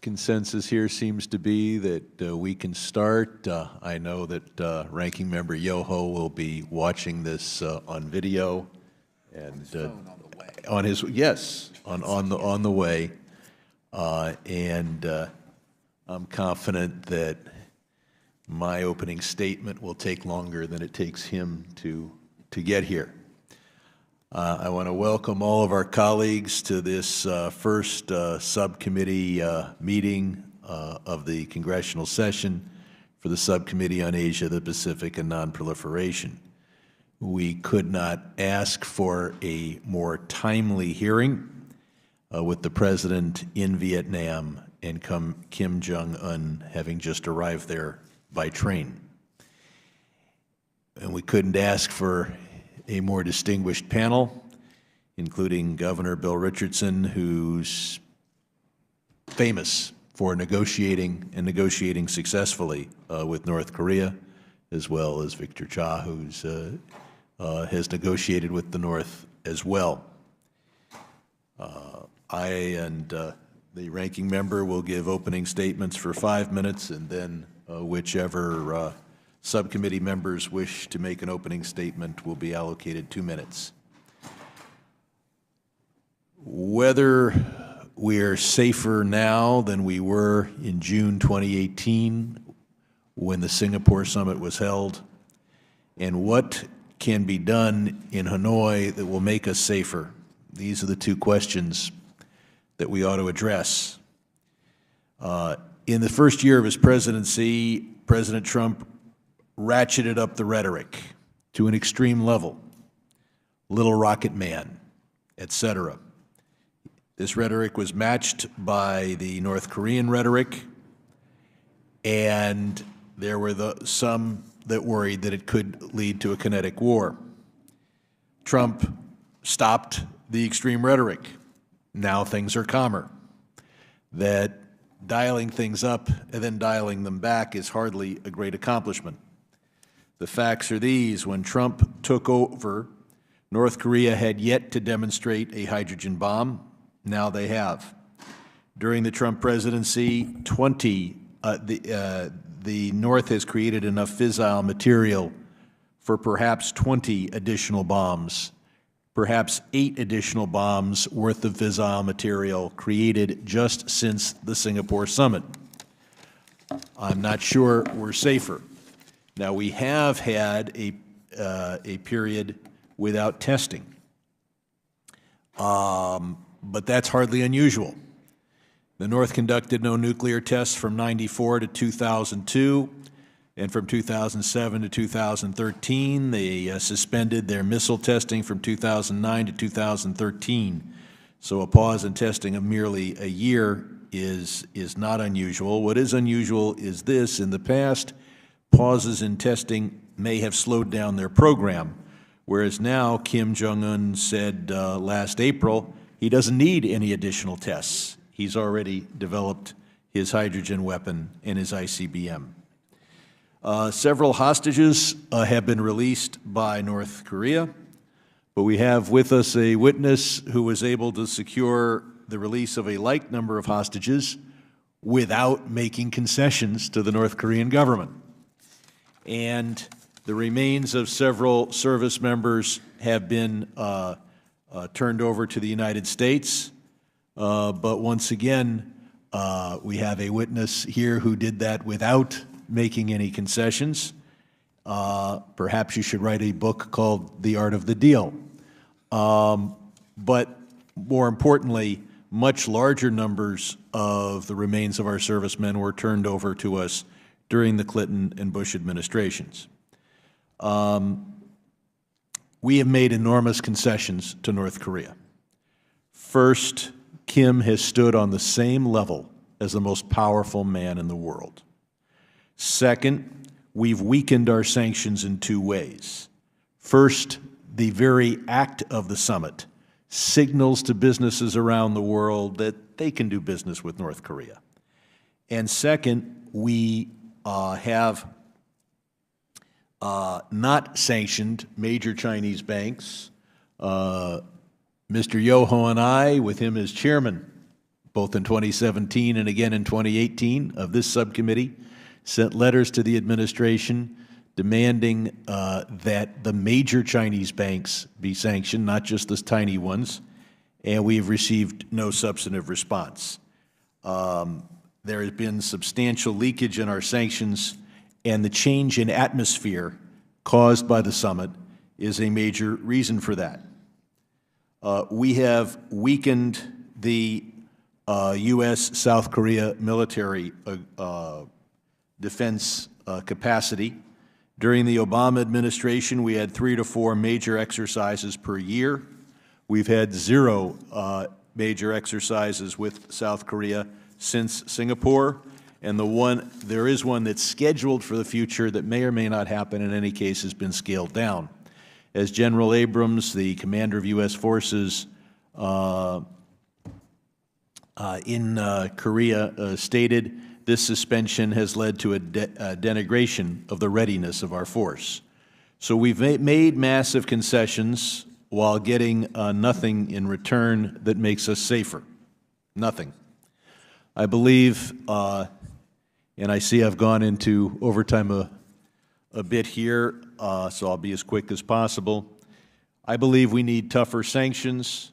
Consensus here seems to be that we can start. I know that Ranking Member Yoho will be watching this on video, and on his yes, on the way, and I'm confident that my opening statement will take longer than it takes him to get here. I want to welcome all of our colleagues to this first subcommittee meeting of the congressional session for the Subcommittee on Asia, the Pacific, and Nonproliferation. We could not ask for a more timely hearing with the President in Vietnam and Kim Jong-un having just arrived there by train. And we couldn't ask for a more distinguished panel, including Governor Bill Richardson, who's famous for negotiating successfully with North Korea, as well as Victor Cha, who's has negotiated with the North as well. I and the ranking member will give opening statements for 5 minutes, and then whichever subcommittee members wish to make an opening statement will be allocated 2 minutes. Whether we are safer now than we were in June 2018 when the Singapore summit was held, and what can be done in Hanoi that will make us safer, these are the two questions that we ought to address. In the first year of his presidency, President Trump ratcheted up the rhetoric to an extreme level, little rocket man, etc. This rhetoric was matched by the North Korean rhetoric, and there were some that worried that it could lead to a kinetic war. Trump stopped the extreme rhetoric. Now things are calmer. That dialing things up and then dialing them back is hardly a great accomplishment. The facts are these: when Trump took over, North Korea had yet to demonstrate a hydrogen bomb. Now they have. During the Trump presidency, the North has created enough fissile material for perhaps 20 additional bombs, perhaps 8 additional bombs worth of fissile material created just since the Singapore summit. I'm not sure we're safer. Now, we have had a period without testing, but that's hardly unusual. The North conducted no nuclear tests from '94 to 2002, and from 2007 to 2013. They suspended their missile testing from 2009 to 2013. So a pause in testing of merely a year is not unusual. What is unusual is this: in the past, pauses in testing may have slowed down their program, whereas now Kim Jong-un said last April he doesn't need any additional tests. He's already developed his hydrogen weapon and his ICBM. Several hostages have been released by North Korea, but we have with us a witness who was able to secure the release of a like number of hostages without making concessions to the North Korean government. And the remains of several service members have been turned over to the United States. But once again, we have a witness here who did that without making any concessions. Perhaps you should write a book called The Art of the Deal. But more importantly, much larger numbers of the remains of our servicemen were turned over to us during the Clinton and Bush administrations. We have made enormous concessions to North Korea. First, Kim has stood on the same level as the most powerful man in the world. Second, we've weakened our sanctions in 2 ways. First, the very act of the summit signals to businesses around the world that they can do business with North Korea. And second, we have not sanctioned major Chinese banks. Mr. Yoho and I, with him as chairman, both in 2017 and again in 2018, of this subcommittee, sent letters to the administration demanding that the major Chinese banks be sanctioned, not just the tiny ones, and we've received no substantive response. There has been substantial leakage in our sanctions, and the change in atmosphere caused by the summit is a major reason for that. We have weakened the U.S.-South Korea military defense capacity. During the Obama administration, we had 3 to 4 major exercises per year. We've had 0 major exercises with South Korea since Singapore, and there is one that's scheduled for the future that may or may not happen. In any case, has been scaled down. As General Abrams, the commander of U.S. forces in Korea, stated, this suspension has led to a denigration of the readiness of our force. So we've made massive concessions while getting nothing in return that makes us safer. Nothing. I believe, and I see I've gone into overtime a bit here, so I'll be as quick as possible. I believe we need tougher sanctions,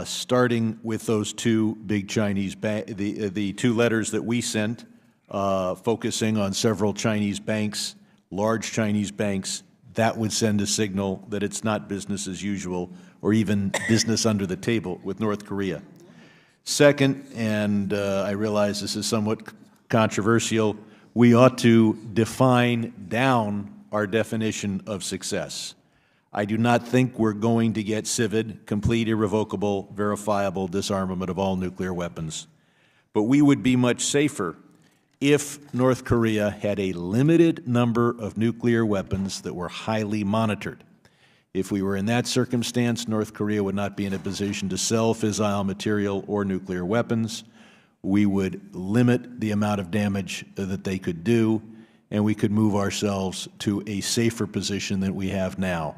starting with those 2 big Chinese banks, the 2 letters that we sent, focusing on several Chinese banks, large Chinese banks. That would send a signal that it's not business as usual or even business under the table with North Korea. Second, and I realize this is somewhat controversial, we ought to define down our definition of success. I do not think we're going to get CIVID, complete, irrevocable, verifiable disarmament of all nuclear weapons. But we would be much safer if North Korea had a limited number of nuclear weapons that were highly monitored. If we were in that circumstance, North Korea would not be in a position to sell fissile material or nuclear weapons. We would limit the amount of damage that they could do, and we could move ourselves to a safer position than we have now.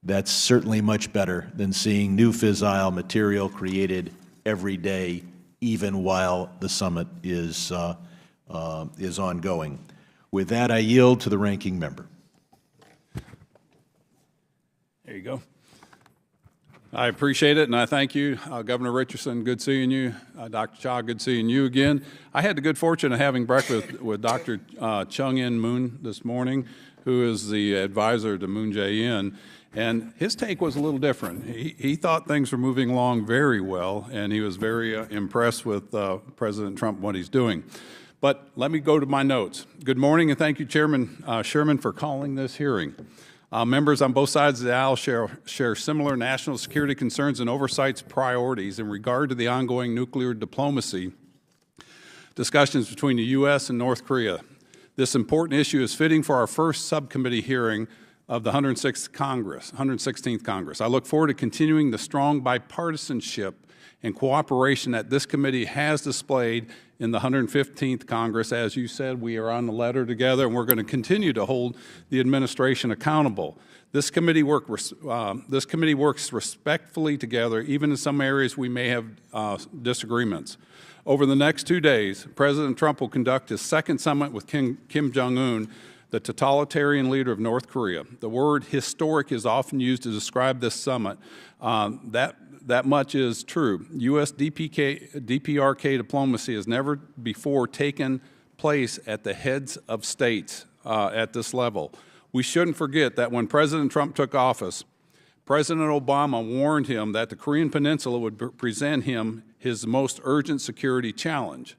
That's certainly much better than seeing new fissile material created every day, even while the summit is ongoing. With that, I yield to the ranking member. There you go. I appreciate it, and I thank you. Governor Richardson, good seeing you. Dr. Cha, good seeing you again. I had the good fortune of having breakfast with Dr. Chung-In Moon this morning, who is the advisor to Moon Jae-in, and his take was a little different. He thought things were moving along very well, and he was very impressed with President Trump and what he's doing. But let me go to my notes. Good morning, and thank you, Chairman Sherman, for calling this hearing. Members on both sides of the aisle share similar national security concerns and oversight priorities in regard to the ongoing nuclear diplomacy discussions between the U.S. and North Korea. This important issue is fitting for our first subcommittee hearing of the 116th Congress. I look forward to continuing the strong bipartisanship and cooperation that this committee has displayed in the 115th Congress. As you said, we are on the letter together, and we're going to continue to hold the administration accountable. This committee works respectfully together, even in some areas we may have disagreements. Over the next 2 days, President Trump will conduct his second summit with Kim Jong-un, the totalitarian leader of North Korea. The word historic is often used to describe this summit. That much is true. U.S. DPRK diplomacy has never before taken place at the heads of states at this level. We shouldn't forget that when President Trump took office, President Obama warned him that the Korean Peninsula would present him his most urgent security challenge.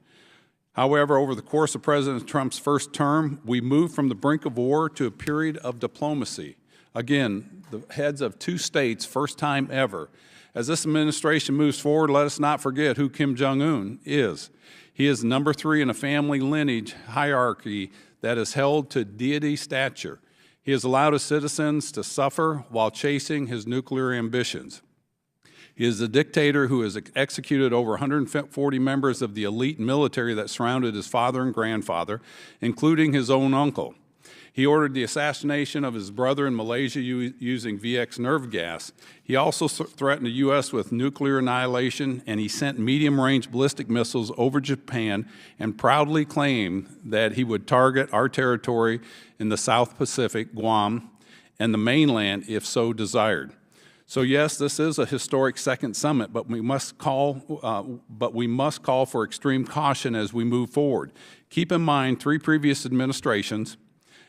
However, over the course of President Trump's first term, we moved from the brink of war to a period of diplomacy. Again, the heads of 2 states, first time ever. As this administration moves forward, let us not forget who Kim Jong-un is. He is number 3 in a family lineage hierarchy that is held to deity stature. He has allowed his citizens to suffer while chasing his nuclear ambitions. He is a dictator who has executed over 140 members of the elite military that surrounded his father and grandfather, including his own uncle. He ordered the assassination of his brother in Malaysia using VX nerve gas. He also threatened the U.S. with nuclear annihilation, and he sent medium-range ballistic missiles over Japan and proudly claimed that he would target our territory in the South Pacific, Guam, and the mainland if so desired. So yes, this is a historic second summit, but we must call for extreme caution as we move forward. Keep in mind, 3 previous administrations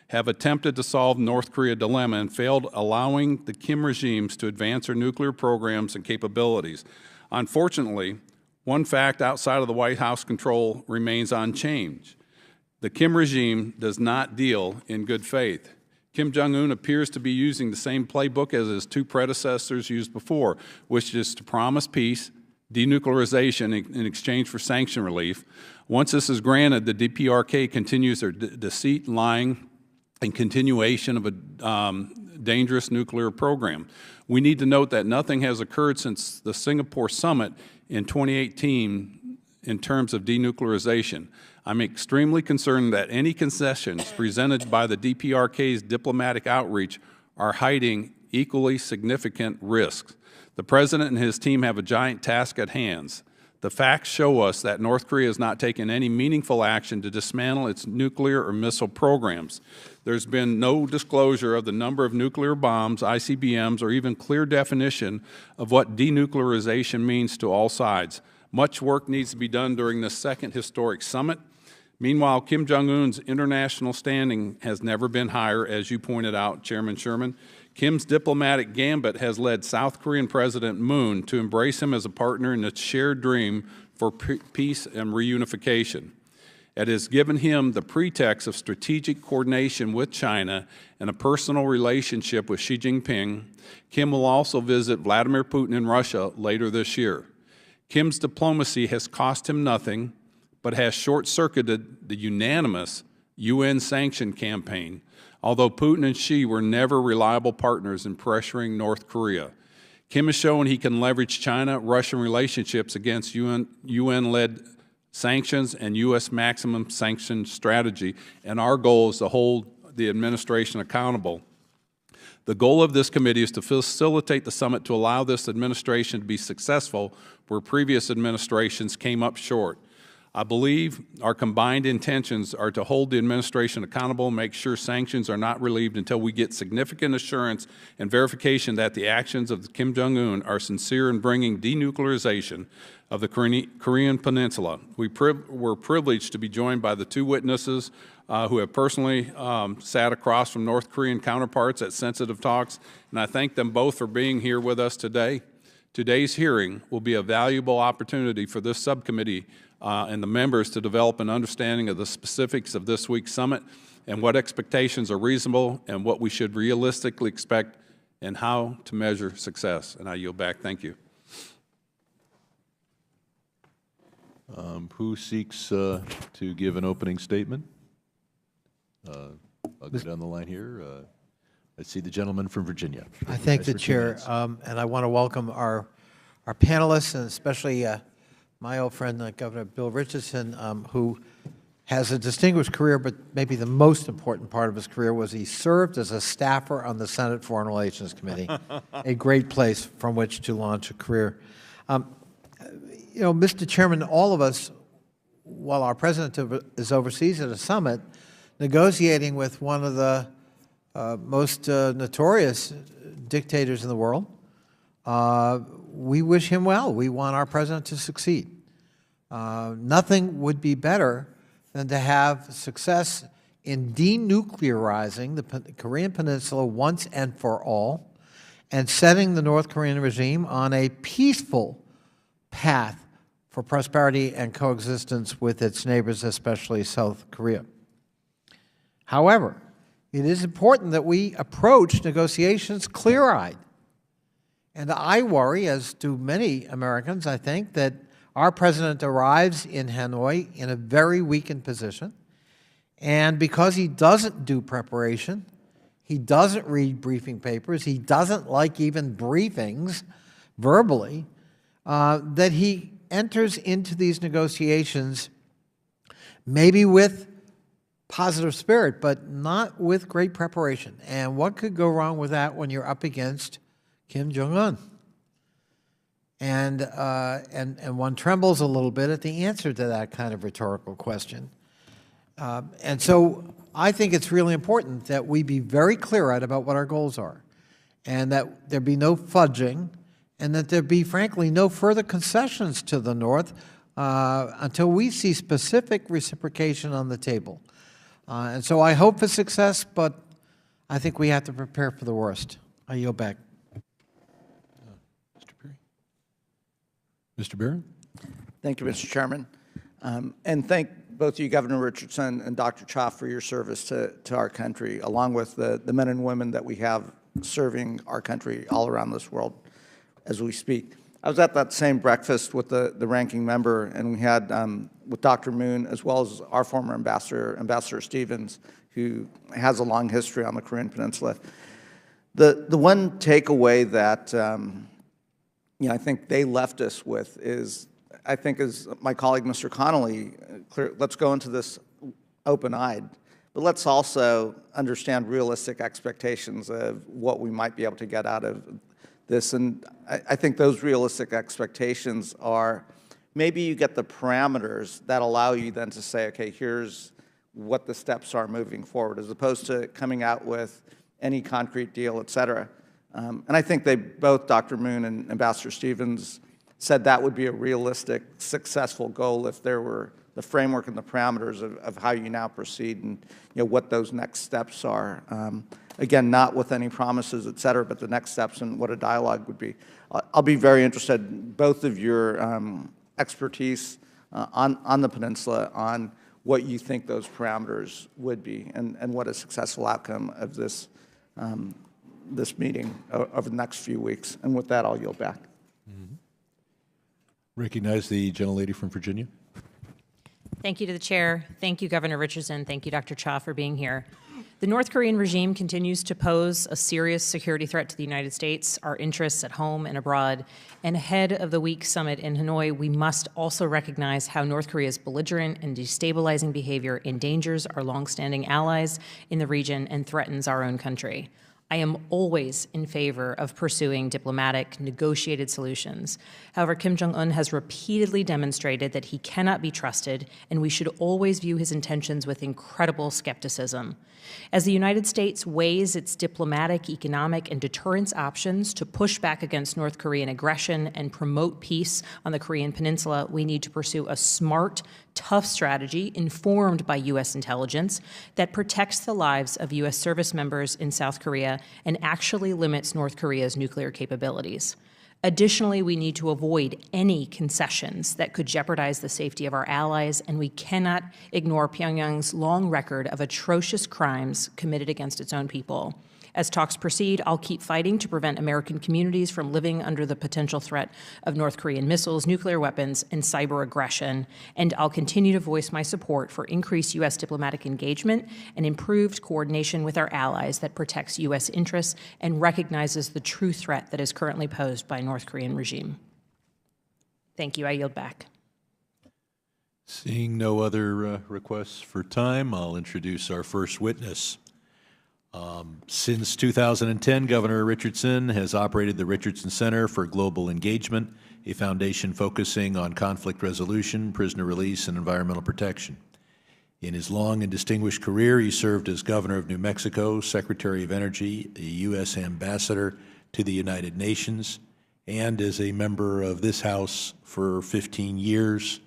have attempted to solve North Korea dilemma and failed, allowing the Kim regimes to advance their nuclear programs and capabilities. Unfortunately, one fact outside of the White House control remains unchanged. The Kim regime does not deal in good faith. Kim Jong-un appears to be using the same playbook as his 2 predecessors used before, which is to promise peace, denuclearization in exchange for sanction relief. Once this is granted, the DPRK continues their deceit, lying, and continuation of a dangerous nuclear program. We need to note that nothing has occurred since the Singapore summit in 2018 in terms of denuclearization. I'm extremely concerned that any concessions presented by the DPRK's diplomatic outreach are hiding equally significant risks. The President and his team have a giant task at hand. The facts show us that North Korea has not taken any meaningful action to dismantle its nuclear or missile programs. There's been no disclosure of the number of nuclear bombs, ICBMs, or even clear definition of what denuclearization means to all sides. Much work needs to be done during this second historic summit. Meanwhile, Kim Jong-un's international standing has never been higher, as you pointed out, Chairman Sherman. Kim's diplomatic gambit has led South Korean President Moon to embrace him as a partner in a shared dream for peace and reunification. It has given him the pretext of strategic coordination with China and a personal relationship with Xi Jinping. Kim will also visit Vladimir Putin in Russia later this year. Kim's diplomacy has cost him nothing, but has short-circuited the unanimous UN sanction campaign, although Putin and Xi were never reliable partners in pressuring North Korea. Kim has shown he can leverage China-Russian relationships against UN-led sanctions and U.S. maximum sanction strategy, and our goal is to hold the administration accountable. The goal of this committee is to facilitate the summit to allow this administration to be successful where previous administrations came up short. I believe our combined intentions are to hold the administration accountable and make sure sanctions are not relieved until we get significant assurance and verification that the actions of Kim Jong-un are sincere in bringing denuclearization of the Korean Peninsula. We're privileged to be joined by the 2 witnesses who have personally sat across from North Korean counterparts at sensitive talks, and I thank them both for being here with us today. Today's hearing will be a valuable opportunity for this subcommittee and the members to develop an understanding of the specifics of this week's summit and what expectations are reasonable and what we should realistically expect and how to measure success. And I yield back. Thank you. Who seeks to give an opening statement? I'll go down the line here. Let's see the gentleman from Virginia. I thank the chair, and I want to welcome our panelists, and especially my old friend, Governor Bill Richardson, who has a distinguished career, but maybe the most important part of his career was he served as a staffer on the Senate Foreign Relations Committee, a great place from which to launch a career. You know, Mr. Chairman, all of us, while our president is overseas at a summit, negotiating with one of the most notorious dictators in the world, we wish him well. We want our president to succeed. Nothing would be better than to have success in denuclearizing the Korean Peninsula once and for all, and setting the North Korean regime on a peaceful path for prosperity and coexistence with its neighbors, especially South Korea. However, it is important that we approach negotiations clear-eyed. And I worry, as do many Americans, I think, that our president arrives in Hanoi in a very weakened position. And because he doesn't do preparation, he doesn't read briefing papers, he doesn't like even briefings verbally, that he enters into these negotiations maybe with positive spirit, but not with great preparation. And what could go wrong with that when you're up against Kim Jong-un? And one trembles a little bit at the answer to that kind of rhetorical question. And so I think it's really important that we be very clear-eyed about what our goals are, and that there be no fudging, and that there be, frankly, no further concessions to the North until we see specific reciprocation on the table. And so I hope for success, but I think we have to prepare for the worst. I yield back. Mr. Perry. Mr. Barron. Thank you, Mr. Chairman. And thank both you, Governor Richardson and Dr. Cha, for your service to our country, along with the men and women that we have serving our country all around this world as we speak. I was at that same breakfast with the ranking member, and we had with Dr. Moon, as well as our former ambassador, Ambassador Stevens, who has a long history on the Korean Peninsula. The one takeaway that I think they left us with is, I think as my colleague Mr. Connolly, let's go into this open-eyed, but let's also understand realistic expectations of what we might be able to get out of this. And I think those realistic expectations are, maybe you get the parameters that allow you then to say, okay, here's what the steps are moving forward, as opposed to coming out with any concrete deal, et cetera. And I think they both, Dr. Moon and Ambassador Stevens, said that would be a realistic, successful goal if there were the framework and the parameters of how you now proceed and what those next steps are. Again, not with any promises, et cetera, but the next steps and what a dialogue would be. I'll be very interested in both of your expertise on the peninsula on what you think those parameters would be and what a successful outcome of this, this meeting over the next few weeks. And with that, I'll yield back. Recognize the gentlelady from Virginia. Thank you to the chair. Thank you, Governor Richardson. Thank you, Dr. Cha, for being here. The North Korean regime continues to pose a serious security threat to the United States, our interests at home and abroad. And ahead of the week summit in Hanoi, we must also recognize how North Korea's belligerent and destabilizing behavior endangers our longstanding allies in the region and threatens our own country. I am always in favor of pursuing diplomatic, negotiated solutions. However, Kim Jong-un has repeatedly demonstrated that he cannot be trusted, and we should always view his intentions with incredible skepticism. As the United States weighs its diplomatic, economic, and deterrence options to push back against North Korean aggression and promote peace on the Korean Peninsula, we need to pursue a smart, tough strategy informed by U.S. intelligence that protects the lives of U.S. service members in South Korea and actually limits North Korea's nuclear capabilities. Additionally, we need to avoid any concessions that could jeopardize the safety of our allies, and we cannot ignore Pyongyang's long record of atrocious crimes committed against its own people. As talks proceed, I'll keep fighting to prevent American communities from living under the potential threat of North Korean missiles, nuclear weapons, and cyber aggression. And I'll continue to voice my support for increased U.S. diplomatic engagement and improved coordination with our allies that protects U.S. interests and recognizes the true threat that is currently posed by North Korean regime. Thank you. I yield back. Seeing no other requests for time, I'll introduce our first witness. Since 2010, Governor Richardson has operated the Richardson Center for Global Engagement, a foundation focusing on conflict resolution, prisoner release, and environmental protection. In his long and distinguished career, he served as Governor of New Mexico, Secretary of Energy, a U.S. Ambassador to the United Nations, and as a member of this House for 15 years,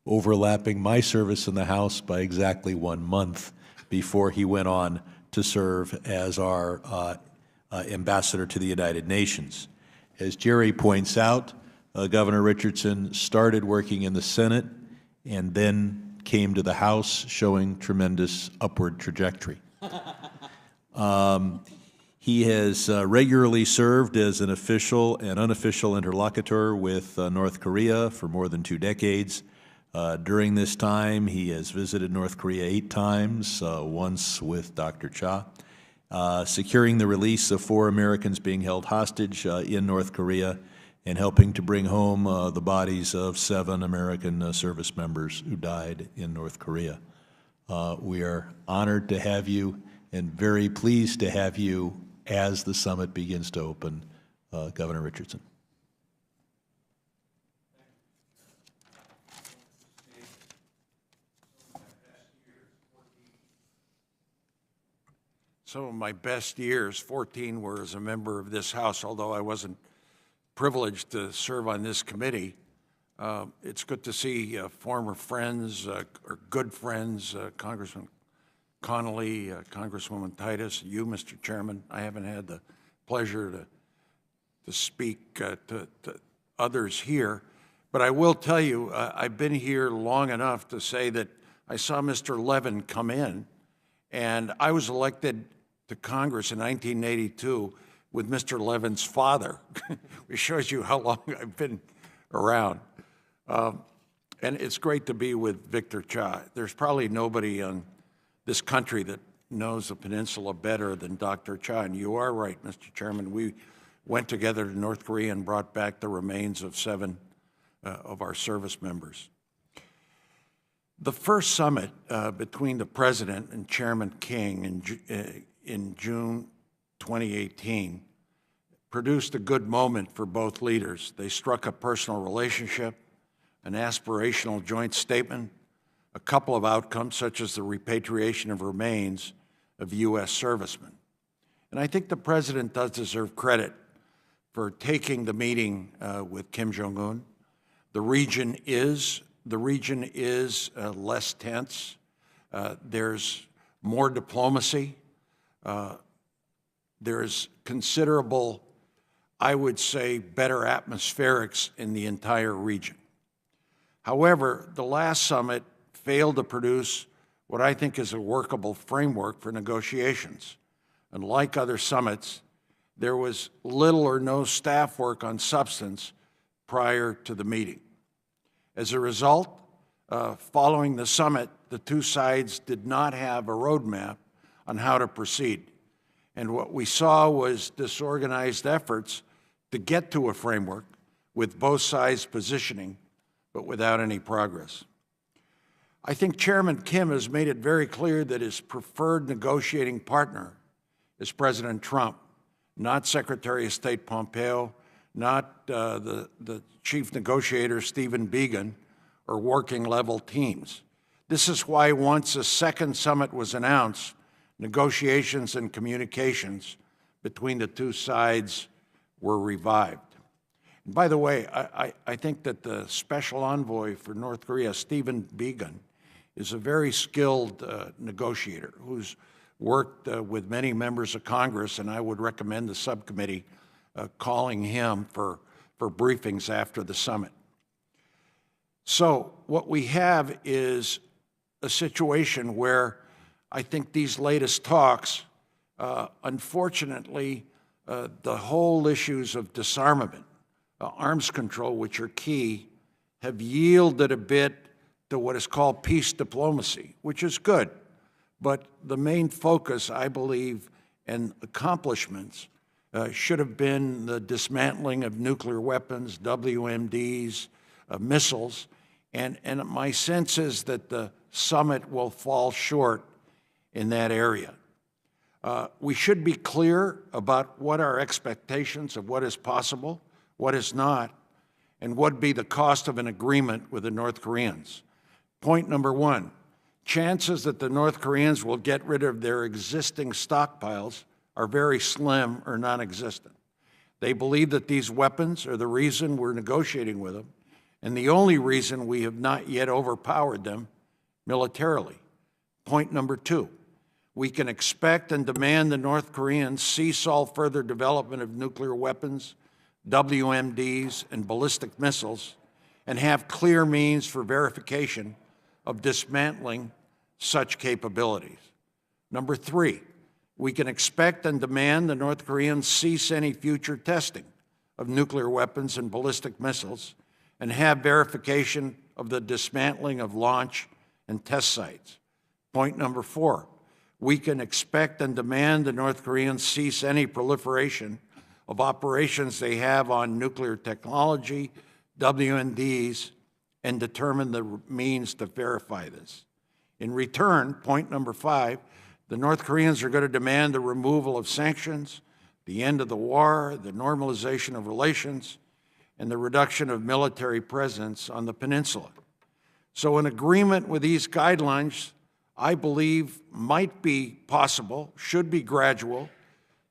overlapping my service in the House by exactly 1 month before he went on to serve as our ambassador to the United Nations. As Jerry points out, Governor Richardson started working in the Senate and then came to the House, showing tremendous upward trajectory. He has regularly served as an official and unofficial interlocutor with North Korea for more than 2 decades. During this time, he has visited North Korea 8 times, once with Dr. Cha, securing the release of 4 Americans being held hostage in North Korea and helping to bring home the bodies of 7 American service members who died in North Korea. We are honored to have you and very pleased to have you as the summit begins to open, Governor Richardson. Some of my best years, 14, were as a member of this House, although I wasn't privileged to serve on this committee. It's good to see former friends, or good friends, Congressman Connolly, Congresswoman Titus, you, Mr. Chairman. I haven't had the pleasure to speak to others here, but I will tell you, I've been here long enough to say that I saw Mr. Levin come in, and I was elected to Congress in 1982 with Mr. Levin's father, which shows you how long I've been around. And it's great to be with Victor Cha. There's probably nobody in this country that knows the peninsula better than Dr. Cha. And you are right, Mr. Chairman. We went together to North Korea and brought back the remains of 7 of our service members. The first summit between the President and Chairman King in June 2018 produced a good moment for both leaders. They struck a personal relationship, an aspirational joint statement, a couple of outcomes such as the repatriation of remains of U.S. servicemen. And I think the President does deserve credit for taking the meeting with Kim Jong-un. The region is less tense. There's more diplomacy. There's considerable, I would say, better atmospherics in the entire region. However, the last summit failed to produce what I think is a workable framework for negotiations. And like other summits, there was little or no staff work on substance prior to the meeting. As a result, following the summit, the two sides did not have a roadmap on how to proceed. And what we saw was disorganized efforts to get to a framework with both sides positioning, but without any progress. I think Chairman Kim has made it very clear that his preferred negotiating partner is President Trump, not Secretary of State Pompeo, not the chief negotiator, Stephen Biegun, or working level teams. This is why once a second summit was announced, negotiations and communications between the two sides were revived. And by the way, I think that the special envoy for North Korea, Stephen Biegun, is a very skilled negotiator who's worked with many members of Congress, and I would recommend the subcommittee calling him for briefings after the summit. So what we have is a situation where I think these latest talks, unfortunately, the whole issues of disarmament, arms control, which are key, have yielded a bit to what is called peace diplomacy, which is good. But the main focus, I believe, and accomplishments should have been the dismantling of nuclear weapons, WMDs, missiles, and my sense is that the summit will fall short in that area. We should be clear about what our expectations of what is possible, what is not, and what would be the cost of an agreement with the North Koreans. Point number 1, chances that the North Koreans will get rid of their existing stockpiles are very slim or non-existent. They believe that these weapons are the reason we're negotiating with them, and the only reason we have not yet overpowered them militarily. Point number 2, we can expect and demand the North Koreans cease all further development of nuclear weapons, WMDs, and ballistic missiles, and have clear means for verification of dismantling such capabilities. Number 3, we can expect and demand the North Koreans cease any future testing of nuclear weapons and ballistic missiles and have verification of the dismantling of launch and test sites. Point number 4, we can expect and demand the North Koreans cease any proliferation of operations they have on nuclear technology, WMDs, and determine the means to verify this. In return, point number 5, the North Koreans are going to demand the removal of sanctions, the end of the war, the normalization of relations, and the reduction of military presence on the peninsula. So an agreement with these guidelines, I believe, might be possible, should be gradual,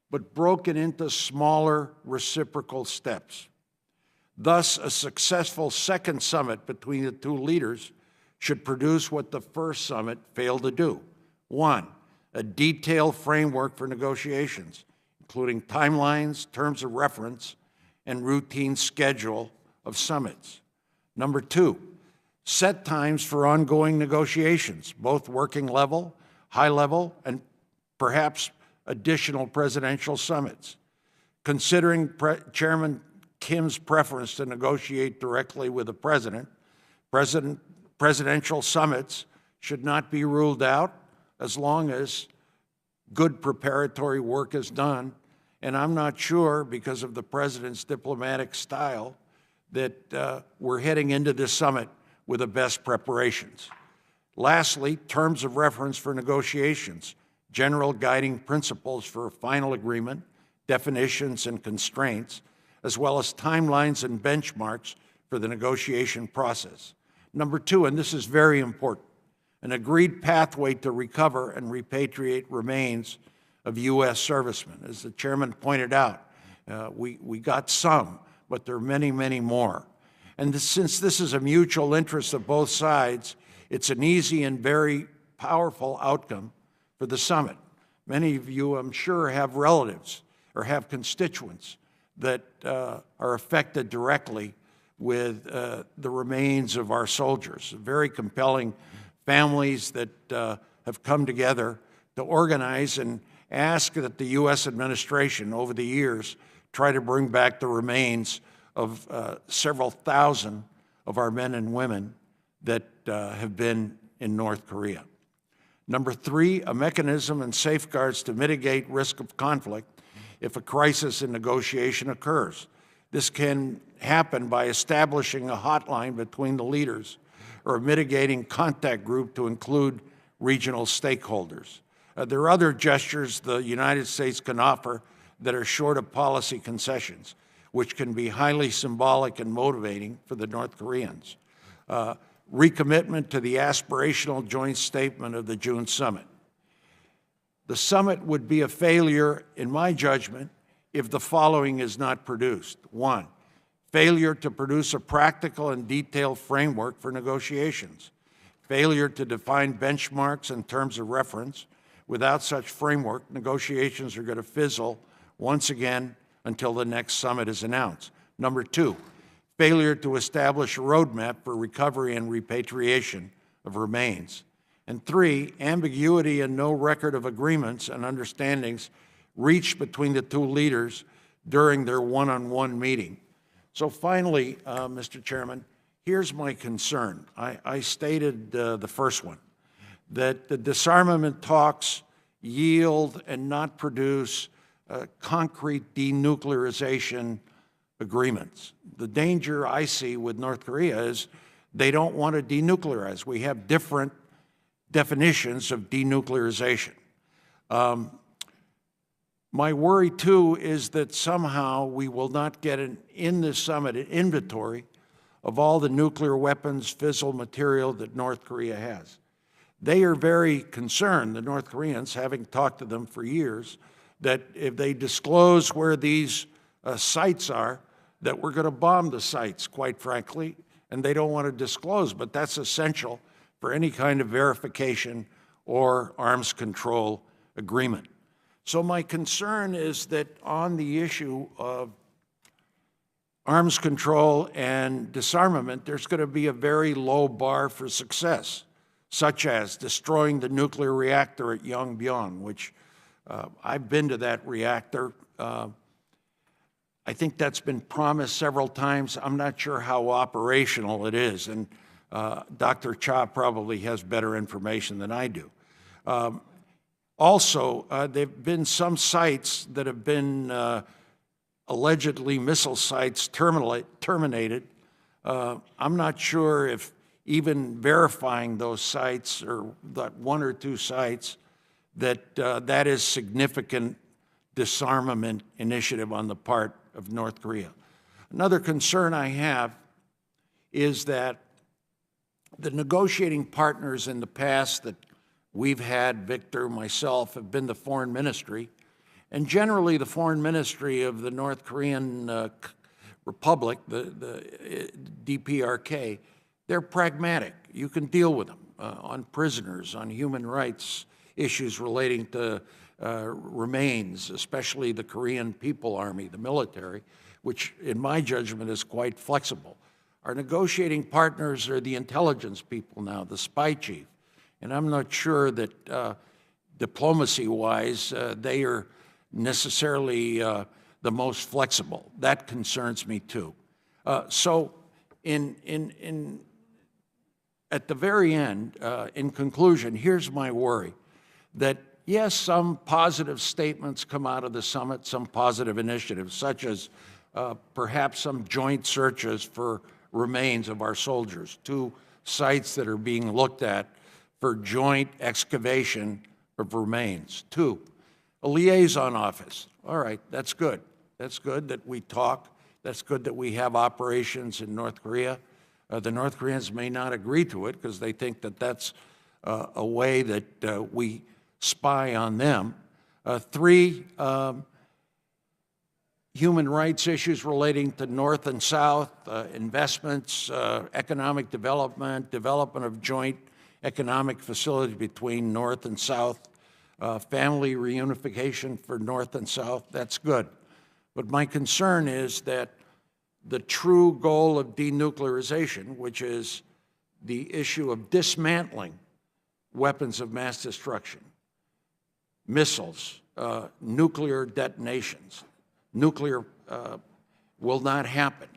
but broken into smaller reciprocal steps. Thus, a successful second summit between the two leaders should produce what the first summit failed to do. 1, a detailed framework for negotiations, including timelines, terms of reference, and routine schedule of summits. Number 2, set times for ongoing negotiations, both working level, high level, and perhaps additional presidential summits. Considering Chairman Kim's preference to negotiate directly with the presidential summits should not be ruled out as long as good preparatory work is done. And I'm not sure, because of the president's diplomatic style, that we're heading into this summit with the best preparations. Lastly, terms of reference for negotiations, general guiding principles for a final agreement, definitions and constraints, as well as timelines and benchmarks for the negotiation process. Number 2, and this is very important, an agreed pathway to recover and repatriate remains of U.S. servicemen. As the chairman pointed out, we got some, but there are many, many more. And since this is a mutual interest of both sides, it's an easy and very powerful outcome for the summit. Many of you, I'm sure, have relatives or have constituents that are affected directly with the remains of our soldiers. Very compelling families that have come together to organize and ask that the U.S. administration over the years try to bring back the remains of several thousand of our men and women that have been in North Korea. Number 3, a mechanism and safeguards to mitigate risk of conflict if a crisis in negotiation occurs. This can happen by establishing a hotline between the leaders or a mitigating contact group to include regional stakeholders. There are other gestures the United States can offer that are short of policy concessions, which can be highly symbolic and motivating for the North Koreans. Recommitment to the aspirational joint statement of the June summit. The summit would be a failure, in my judgment, if the following is not produced. 1, failure to produce a practical and detailed framework for negotiations. Failure to define benchmarks and terms of reference. Without such framework, negotiations are going to fizzle once again until the next summit is announced. Number 2, failure to establish a roadmap for recovery and repatriation of remains. And 3, ambiguity and no record of agreements and understandings reached between the two leaders during their one-on-one meeting. So finally, Mr. Chairman, here's my concern. I stated the first one, that the disarmament talks yield and not produce concrete denuclearization agreements. The danger I see with North Korea is they don't want to denuclearize. We have different definitions of denuclearization. My worry, too, is that somehow we will not get in this summit an inventory of all the nuclear weapons, fissile material that North Korea has. They are very concerned, the North Koreans, having talked to them for years, that if they disclose where these sites are, that we're going to bomb the sites, quite frankly, and they don't want to disclose, but that's essential for any kind of verification or arms control agreement. So my concern is that on the issue of arms control and disarmament, there's going to be a very low bar for success, such as destroying the nuclear reactor at Yongbyon, which I've been to that reactor. I think that's been promised several times. I'm not sure how operational it is, and Dr. Cha probably has better information than I do. Also, there have been some sites that have been allegedly missile sites terminated. I'm not sure if even verifying those sites, or that 1 or 2 sites, that is significant disarmament initiative on the part of North Korea. Another concern I have is that the negotiating partners in the past that we've had, Victor, myself, have been the foreign ministry, and generally the foreign ministry of the North Korean Republic, the DPRK, they're pragmatic. You can deal with them on prisoners, on human rights issues relating to remains, especially the Korean People Army, the military, which in my judgment is quite flexible. Our negotiating partners are the intelligence people now, the spy chief, and I'm not sure that diplomacy-wise they are necessarily the most flexible. That concerns me too. So at the very end, in conclusion, here's my worry, that yes, some positive statements come out of the summit, some positive initiatives, such as perhaps some joint searches for remains of our soldiers, 2 sites that are being looked at for joint excavation of remains. 2, a liaison office. All right, that's good. That's good that we talk. That's good that we have operations in North Korea. The North Koreans may not agree to it because they think that that's a way that we spy on them. 3, human rights issues relating to North and South, investments, economic development, development of joint economic facilities between North and South, family reunification for North and South, that's good. But my concern is that the true goal of denuclearization, which is the issue of dismantling weapons of mass destruction, missiles, nuclear detonations, nuclear will not happen.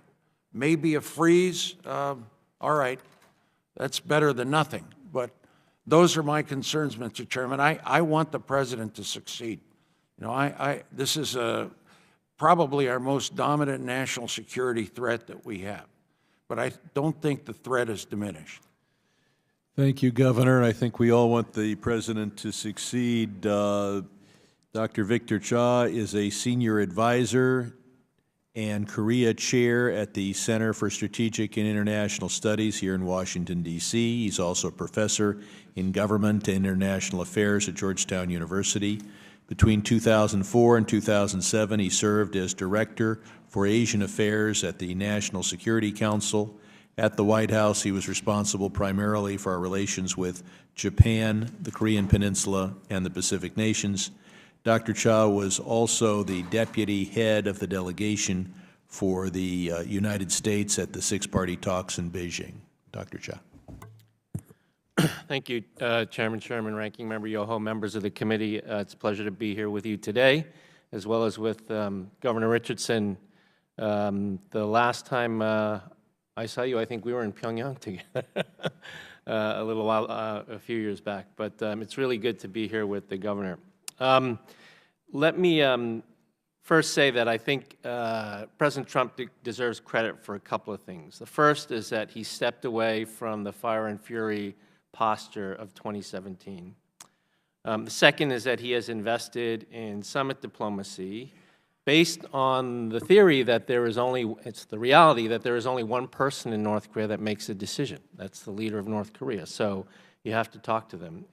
Maybe a freeze, all right, that's better than nothing. But those are my concerns, Mr. Chairman. I want the president to succeed. You know, this is probably our most dominant national security threat that we have. But I don't think the threat is diminished. Thank you, Governor. I think we all want the president to succeed. Dr. Victor Cha is a senior advisor and Korea chair at the Center for Strategic and International Studies here in Washington, D.C. He's also a professor in government and international affairs at Georgetown University. Between 2004 and 2007, he served as director for Asian affairs at the National Security Council. At the White House, he was responsible primarily for our relations with Japan, the Korean Peninsula, and the Pacific nations. Dr. Cha was also the deputy head of the delegation for the United States at the six-party talks in Beijing. Dr. Cha. Thank you, Chairman Sherman, Ranking Member Yoho, members of the committee. It's a pleasure to be here with you today, as well as with Governor Richardson. The last time I saw you, I think we were in Pyongyang together a few years back. But it's really good to be here with the governor. Let me first say that I think President Trump deserves credit for a couple of things. The first is that he stepped away from the fire and fury posture of 2017. The second is that he has invested in summit diplomacy based on the theory that it's the reality that there is only one person in North Korea that makes a decision. That's the leader of North Korea. So you have to talk to them.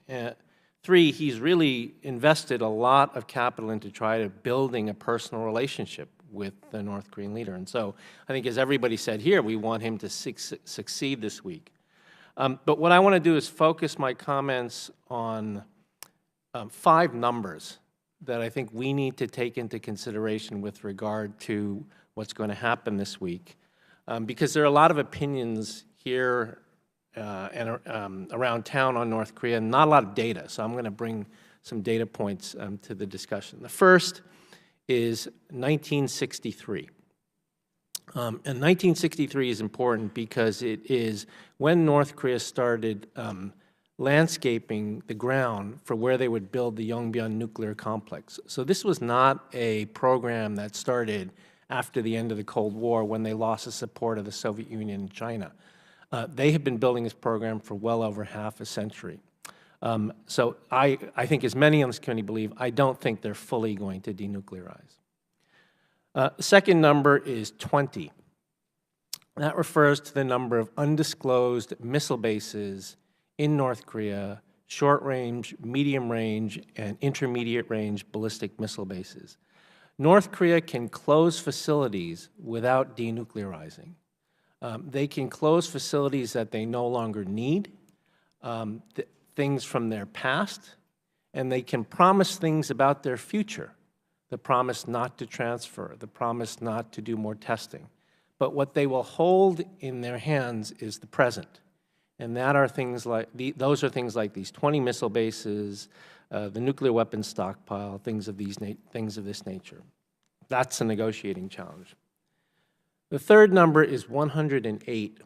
3, he's really invested a lot of capital into trying to building a personal relationship with the North Korean leader. And so I think, as everybody said here, we want him to succeed this week. But what I want to do is focus my comments on 5 numbers that I think we need to take into consideration with regard to what's going to happen this week. Because there are a lot of opinions here and around town on North Korea, and not a lot of data. So I'm going to bring some data points to the discussion. The first is 1963. And 1963 is important because it is when North Korea started landscaping the ground for where they would build the Yongbyon nuclear complex. So this was not a program that started after the end of the Cold War when they lost the support of the Soviet Union and China. They have been building this program for well over half a century. So I think, as many on this committee believe, I don't think they're fully going to denuclearize. The second number is 20. That refers to the number of undisclosed missile bases in North Korea, short-range, medium-range, and intermediate-range ballistic missile bases. North Korea can close facilities without denuclearizing. They can close facilities that they no longer need, things from their past, and they can promise things about their future, the promise not to transfer, the promise not to do more testing. But what they will hold in their hands is the present. And that are things like, those are things like these 20 missile bases, the nuclear weapons stockpile, things of this nature. That's a negotiating challenge. The third number is 108.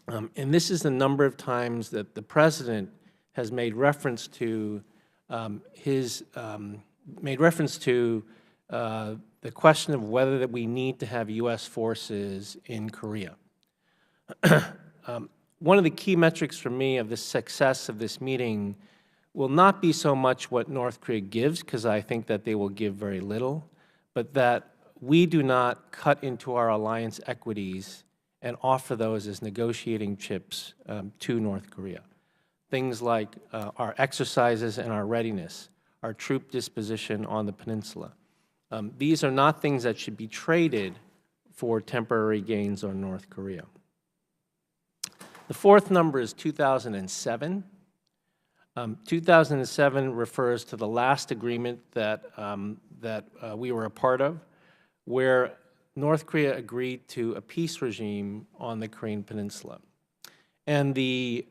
And this is the number of times that the President has made reference to the question of whether that we need to have U.S. forces in Korea. One of the key metrics for me of the success of this meeting will not be so much what North Korea gives, because I think that they will give very little, but that we do not cut into our alliance equities and offer those as negotiating chips to North Korea. Things like our exercises and our readiness, our troop disposition on the peninsula. These are not things that should be traded for temporary gains on North Korea. The fourth number is 2007. 2007 refers to the last agreement that we were a part of, where North Korea agreed to a peace regime on the Korean Peninsula. And the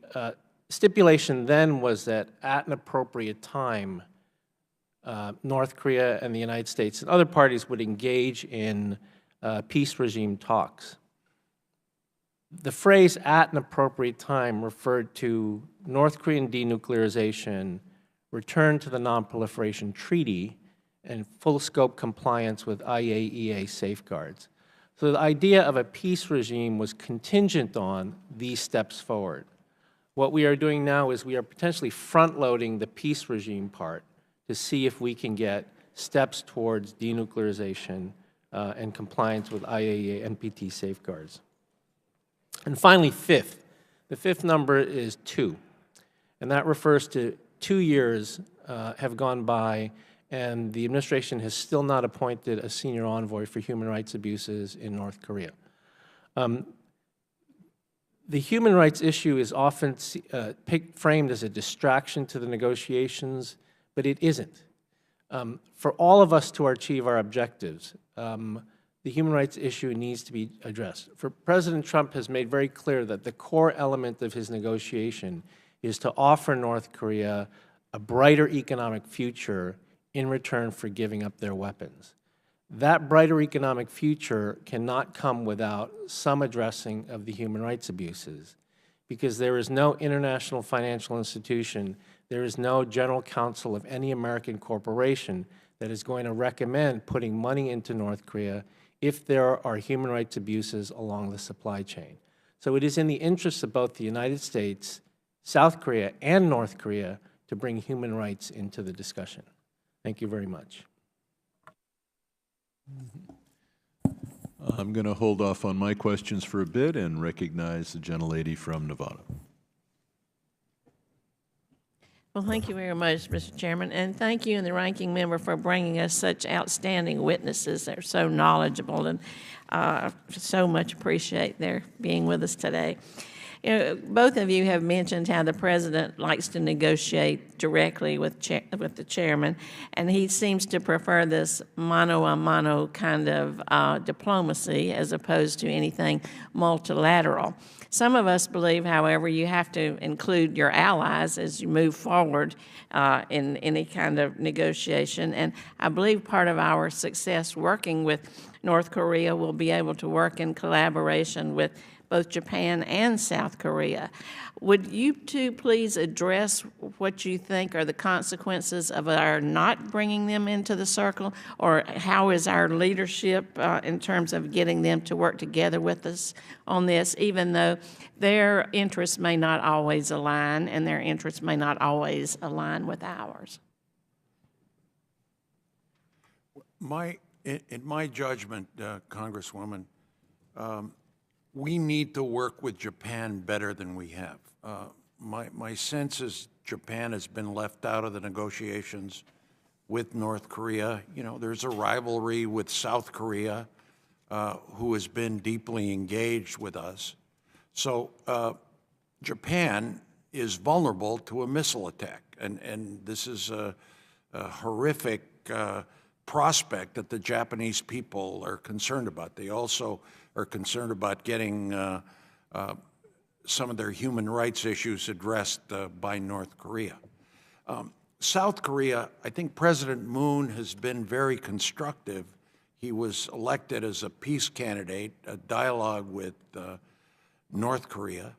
stipulation then was that at an appropriate time, North Korea and the United States and other parties would engage in peace regime talks. The phrase "at an appropriate time" referred to North Korean denuclearization, return to the Non-Proliferation Treaty, and full-scope compliance with IAEA safeguards. So the idea of a peace regime was contingent on these steps forward. What we are doing now is we are potentially front-loading the peace regime part to see if we can get steps towards denuclearization and compliance with IAEA NPT safeguards. And finally, fifth. The fifth number is 2, and that refers to 2 years have gone by, and the administration has still not appointed a senior envoy for human rights abuses in North Korea. The human rights issue is often framed as a distraction to the negotiations, but it isn't. For all of us to achieve our objectives, the human rights issue needs to be addressed. President Trump has made very clear that the core element of his negotiation is to offer North Korea a brighter economic future in return for giving up their weapons. That brighter economic future cannot come without some addressing of the human rights abuses, because there is no international financial institution, there is no general counsel of any American corporation that is going to recommend putting money into North Korea if there are human rights abuses along the supply chain. So it is in the interests of both the United States, South Korea, and North Korea to bring human rights into the discussion. Thank you very much. I'm going to hold off on my questions for a bit and recognize the gentlelady from Nevada. Well, thank you very much, Mr. Chairman, and thank you and the ranking member for bringing us such outstanding witnesses that are so knowledgeable, and so much appreciate their being with us today. You know, both of you have mentioned how the president likes to negotiate directly with the chairman, and he seems to prefer this mano-a-mano kind of diplomacy as opposed to anything multilateral. Some of us believe, however, you have to include your allies as you move forward in any kind of negotiation, and I believe part of our success working with North Korea will be able to work in collaboration with both Japan and South Korea. Would you two please address what you think are the consequences of our not bringing them into the circle, or how is our leadership in terms of getting them to work together with us on this, even though their interests may not always align and their interests may not always align with ours? In my judgment, Congresswoman, we need to work with Japan better than we have. My sense is Japan has been left out of the negotiations with North Korea. You know, there's a rivalry with South Korea, who has been deeply engaged with us. So Japan is vulnerable to a missile attack, and this is a horrific prospect that the Japanese people are concerned about. They also are concerned about getting some of their human rights issues addressed by North Korea. South Korea, I think President Moon has been very constructive. He was elected as a peace candidate, a dialogue with North Korea.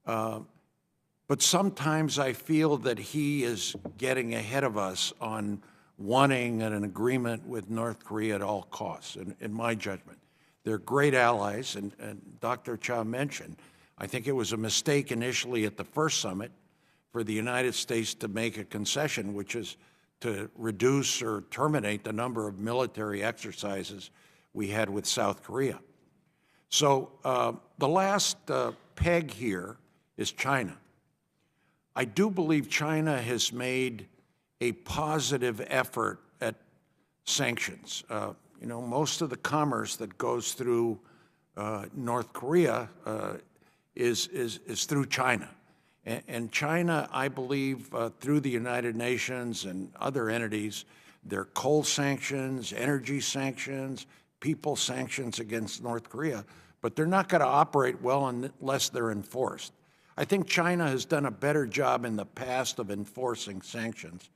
But sometimes I feel that he is getting ahead of us on wanting an agreement with North Korea at all costs, in my judgment. They're great allies, and Dr. Cha mentioned, I think it was a mistake initially at the first summit for the United States to make a concession, which is to reduce or terminate the number of military exercises we had with South Korea. So the last peg here is China. I do believe China has made a positive effort at sanctions. You know, most of the commerce that goes through North Korea is through China. And China, I believe, through the United Nations and other entities, their coal sanctions, energy sanctions, people sanctions against North Korea, but they're not going to operate well unless they're enforced. I think China has done a better job in the past of enforcing sanctions,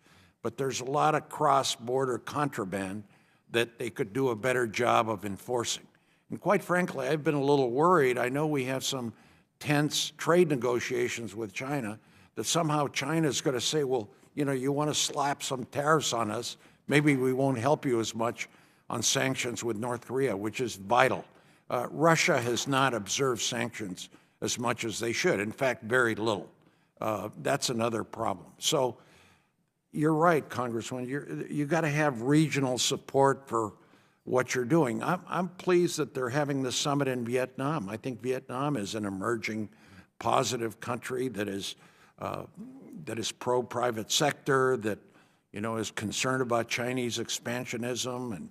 but there's a lot of cross-border contraband that they could do a better job of enforcing. And quite frankly, I've been a little worried. I know we have some tense trade negotiations with China, that somehow China is going to say, well, you know, you want to slap some tariffs on us, maybe we won't help you as much on sanctions with North Korea, which is vital. Russia has not observed sanctions as much as they should. In fact, very little. That's another problem. So you're right, Congressman. You got to have regional support for what you're doing. I'm pleased that they're having this summit in Vietnam. I think Vietnam is an emerging positive country that is pro-private sector, that, you know, is concerned about Chinese expansionism, and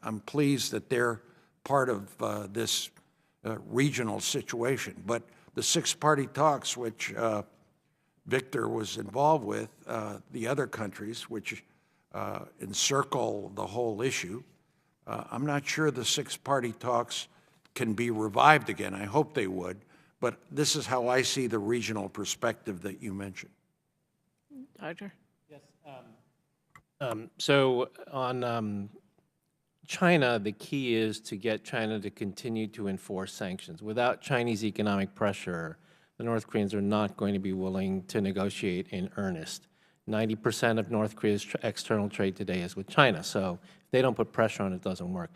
I'm pleased that they're part of this regional situation. But the six-party talks, which Victor was involved with, the other countries, which encircle the whole issue, I'm not sure the six-party talks can be revived again. I hope they would, but this is how I see the regional perspective that you mentioned. Doctor? Yes. So on China, the key is to get China to continue to enforce sanctions. Without Chinese economic pressure, the North Koreans are not going to be willing to negotiate in earnest. 90% of North Korea's external trade today is with China, so if they don't put pressure on it, it doesn't work.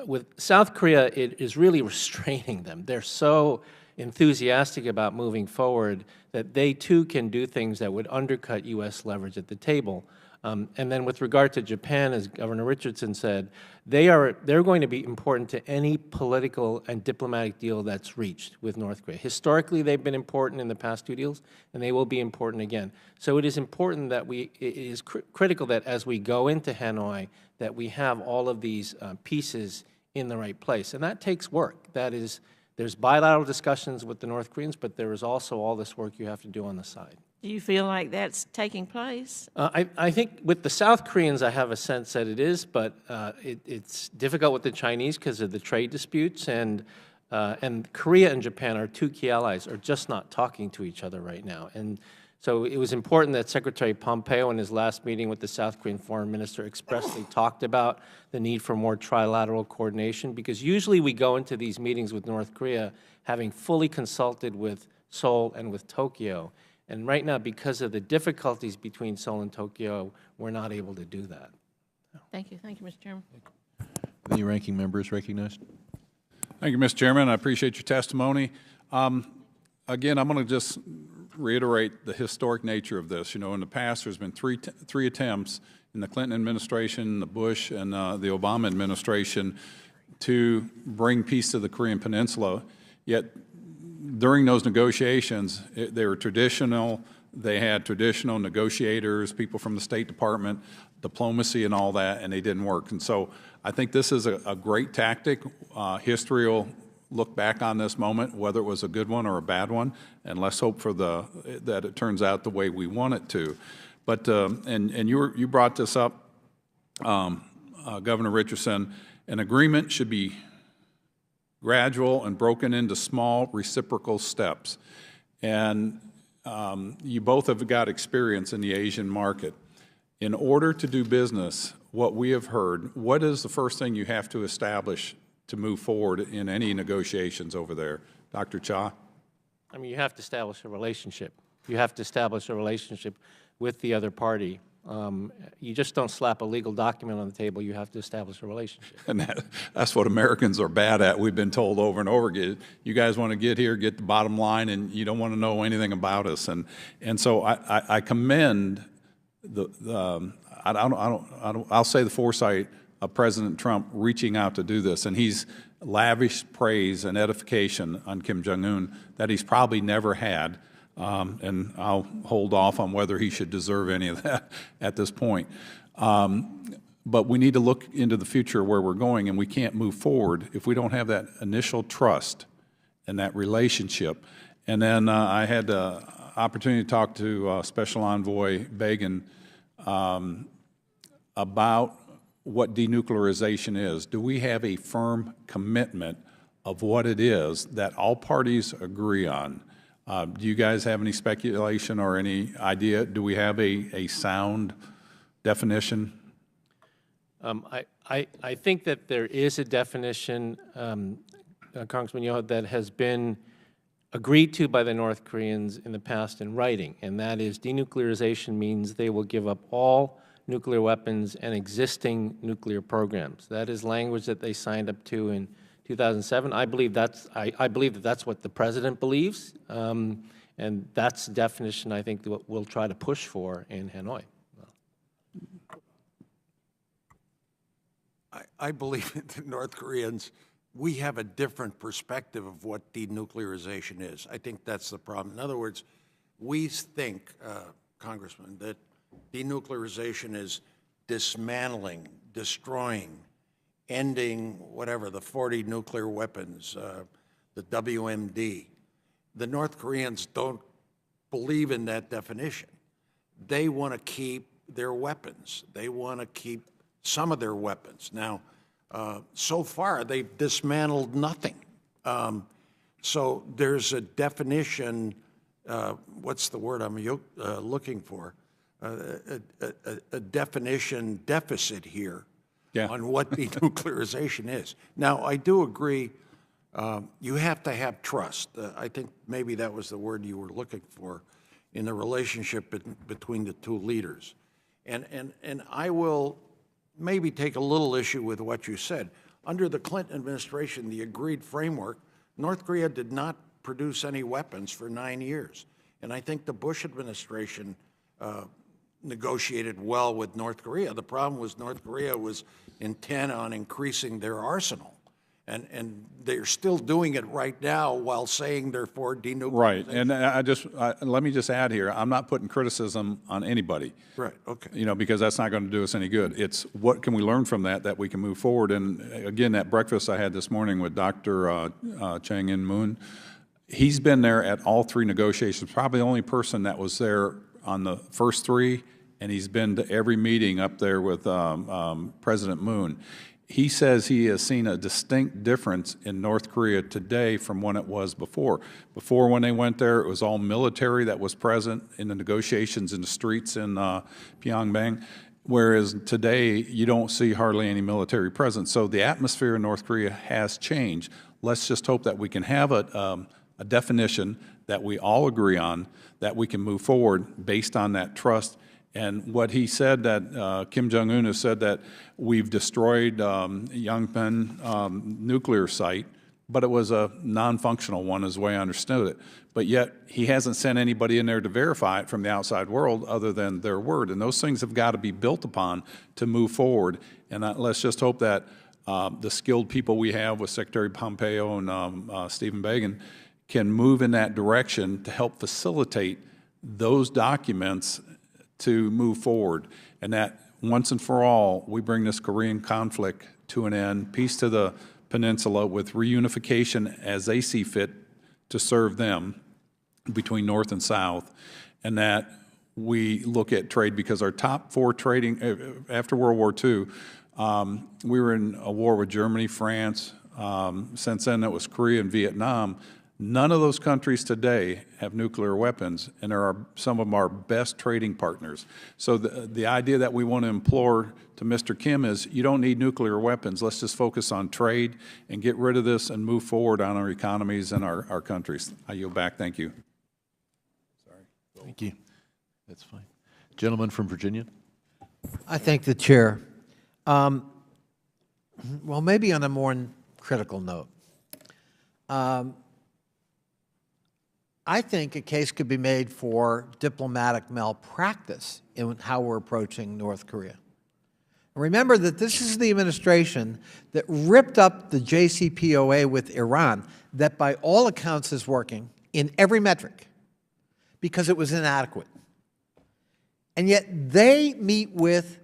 With South Korea, it is really restraining them. They're so enthusiastic about moving forward that they too can do things that would undercut U.S. leverage at the table. And then with regard to Japan, as Governor Richardson said, they're going to be important to any political and diplomatic deal that's reached with North Korea. Historically, they've been important in the past two deals, and they will be important again. So it is important that it is critical that as we go into Hanoi, that we have all of these pieces in the right place. And that takes work. That is, there's bilateral discussions with the North Koreans, but there is also all this work you have to do on the side. Do you feel like that's taking place? I think with the South Koreans, I have a sense that it is, but it's difficult with the Chinese because of the trade disputes, and Korea and Japan, our two key allies, are just not talking to each other right now. And So it was important that Secretary Pompeo in his last meeting with the South Korean foreign minister expressly talked about the need for more trilateral coordination, because usually we go into these meetings with North Korea having fully consulted with Seoul and with Tokyo. And right now, because of the difficulties between Seoul and Tokyo, we're not able to do that. Thank you, Mr. Chairman. The ranking member is recognized. Thank you, Mr. Chairman. I appreciate your testimony. Again, I'm going to just reiterate the historic nature of this. You know, in the past, there's been three attempts in the Clinton administration, the Bush, and the Obama administration to bring peace to the Korean Peninsula. Yet, during those negotiations, they were traditional. They had traditional negotiators, people from the State Department, diplomacy and all that, and they didn't work. And so I think this is a great tactic. History will look back on this moment, whether it was a good one or a bad one, and let's hope for that it turns out the way we want it to. But and you brought this up, Governor Richardson. An agreement should be gradual and broken into small reciprocal steps. And you both have got experience in the Asian market. In order to do business, what we have heard, what is the first thing you have to establish to move forward in any negotiations over there? Dr. Cha? I mean, you have to establish a relationship. You have to establish a relationship with the other party. You just don't slap a legal document on the table. You have to establish a relationship. And that's what Americans are bad at. We've been told over and over again, you guys want to get here, get the bottom line, and you don't want to know anything about us. And so I commend I'll say the foresight of President Trump reaching out to do this, and he's lavished praise and edification on Kim Jong-un that he's probably never had, and I'll hold off on whether he should deserve any of that at this point. But we need to look into the future where we're going, and we can't move forward if we don't have that initial trust and that relationship. And then I had the opportunity to talk to Special Envoy Begin about what denuclearization is. Do we have a firm commitment of what it is that all parties agree on? Do you guys have any speculation or any idea? Do we have a sound definition? I think that there is a definition, Congressman Yoho, that has been agreed to by the North Koreans in the past in writing, and that is denuclearization means they will give up all nuclear weapons and existing nuclear programs. That is language that they signed up to in 2007. I believe I believe that that's what the President believes, and that's the definition I think that we'll try to push for in Hanoi. I believe the North Koreans, we have a different perspective of what denuclearization is. I think that's the problem. In other words, we think, Congressman, that denuclearization is dismantling, destroying, ending whatever, the 40 nuclear weapons, the WMD. The North Koreans don't believe in that definition. They want to keep their weapons. They want to keep some of their weapons. Now, so far, they've dismantled nothing. So there's a definition, what's the word I'm looking for? A definition deficit here on what denuclearization is. Now, I do agree, you have to have trust. I think maybe that was the word you were looking for in the relationship between the two leaders. And I will maybe take a little issue with what you said. Under the Clinton administration, the agreed framework, North Korea did not produce any weapons for 9 years. And I think the Bush administration negotiated well with North Korea. The problem was North Korea was intent on increasing their arsenal. And they're still doing it right now while saying they're for denuclearization. Right, and let me just add here, I'm not putting criticism on anybody. Right, okay. You know, because that's not going to do us any good. It's what can we learn from that we can move forward. And again, that breakfast I had this morning with Dr. Chang In-moon, he's been there at all three negotiations, probably the only person that was there on the first three, and he's been to every meeting up there with President Moon. he says he has seen a distinct difference in North Korea today from when it was before. Before, when they went there, it was all military that was present in the negotiations in the streets in Pyongyang, whereas today you don't see hardly any military presence. So the atmosphere in North Korea has changed. Let's just hope that we can have a definition that we all agree on, that we can move forward based on that trust. And what he said, that Kim Jong-un has said that we've destroyed Yongpyong nuclear site, but it was a non-functional one is the way I understood it. But yet he hasn't sent anybody in there to verify it from the outside world other than their word. And those things have got to be built upon to move forward. And let's just hope that the skilled people we have with Secretary Pompeo and Stephen Biegun can move in that direction to help facilitate those documents to move forward, and that once and for all, we bring this Korean conflict to an end, peace to the peninsula with reunification as they see fit to serve them between North and South, and that we look at trade, because our top four trading, after World War II, we were in a war with Germany, France, since then it was Korea and Vietnam. None of those countries today have nuclear weapons, and there are some of them our best trading partners. So the idea that we want to implore to Mr. Kim is, you don't need nuclear weapons. Let's just focus on trade and get rid of this and move forward on our economies and our countries. I yield back. Thank you. Sorry. Thank you. That's fine. Gentleman from Virginia. I thank the chair. Well, maybe on a more critical note. I think a case could be made for diplomatic malpractice in how we're approaching North Korea. Remember that this is the administration that ripped up the JCPOA with Iran, that by all accounts is working in every metric because it was inadequate. And yet they meet with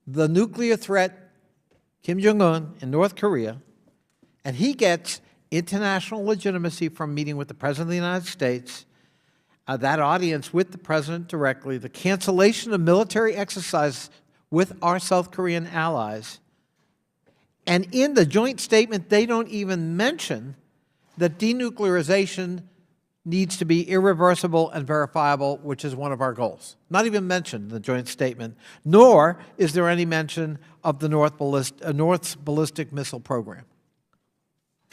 the nuclear threat, Kim Jong-un, in North Korea, and he gets international legitimacy from meeting with the President of the United States, that audience with the President directly, the cancellation of military exercises with our South Korean allies. And in the joint statement, they don't even mention that denuclearization needs to be irreversible and verifiable, which is one of our goals. Not even mentioned in the joint statement, nor is there any mention of the North's ballistic missile program,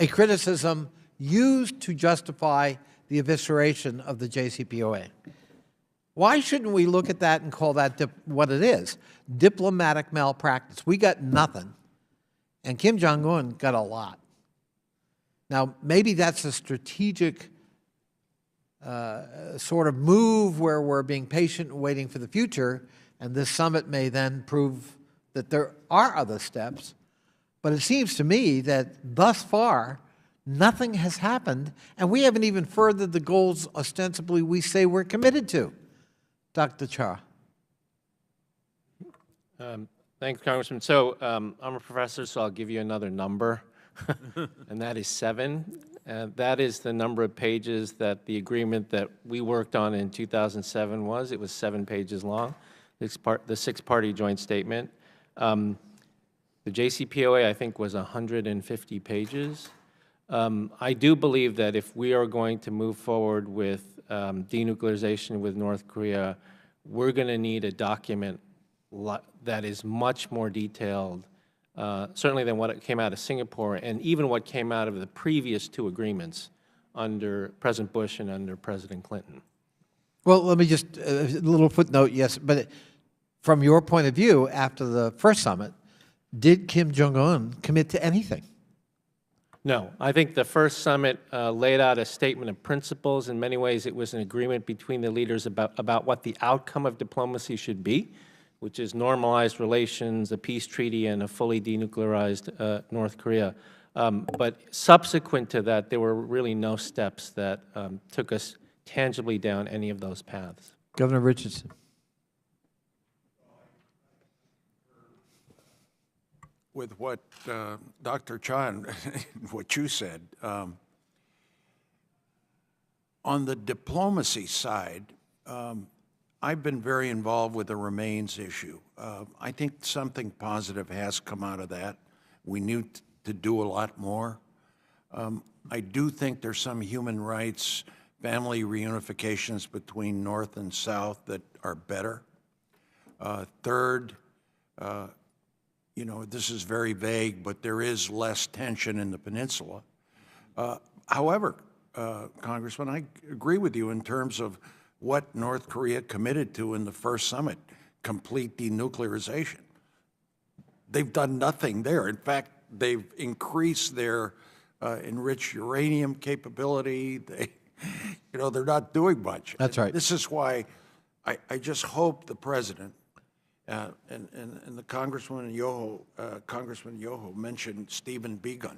a criticism used to justify the evisceration of the JCPOA. Why shouldn't we look at that and call that what it is? Diplomatic malpractice. We got nothing, and Kim Jong-un got a lot. Now, maybe that's a strategic sort of move where we're being patient and waiting for the future, and this summit may then prove that there are other steps. But it seems to me that thus far, nothing has happened, and we haven't even furthered the goals ostensibly we say we're committed to. Dr. Cha. Thanks, Congressman. So I'm a professor, so I'll give you another number, and that is 7. That is the number of pages that the agreement that we worked on in 2007 was. It was 7 pages long, the six-party joint statement. The JCPOA, I think, was 150 pages. I do believe that if we are going to move forward with denuclearization with North Korea, we're going to need a document that is much more detailed, certainly than what came out of Singapore, and even what came out of the previous 2 agreements under President Bush and under President Clinton. Well, let me just, a little footnote, yes, but from your point of view, after the first summit, did Kim Jong-un commit to anything? No. I think the first summit laid out a statement of principles. In many ways, it was an agreement between the leaders about what the outcome of diplomacy should be, which is normalized relations, a peace treaty, and a fully denuclearized North Korea. But subsequent to that, there were really no steps that took us tangibly down any of those paths. Governor Richardson. With what Dr. Chan, what you said, on the diplomacy side, I've been very involved with the remains issue. I think something positive has come out of that. We need to do a lot more. I do think there's some human rights, family reunifications between North and South that are better. Third, you know, this is very vague, but there is less tension in the peninsula. However, Congressman, I agree with you in terms of what North Korea committed to in the first summit, complete denuclearization. They've done nothing there. In fact, they've increased their enriched uranium capability. They, you know, they're not doing much. That's right. This is why I just hope the president and the Congressman Yoho mentioned Stephen Biegun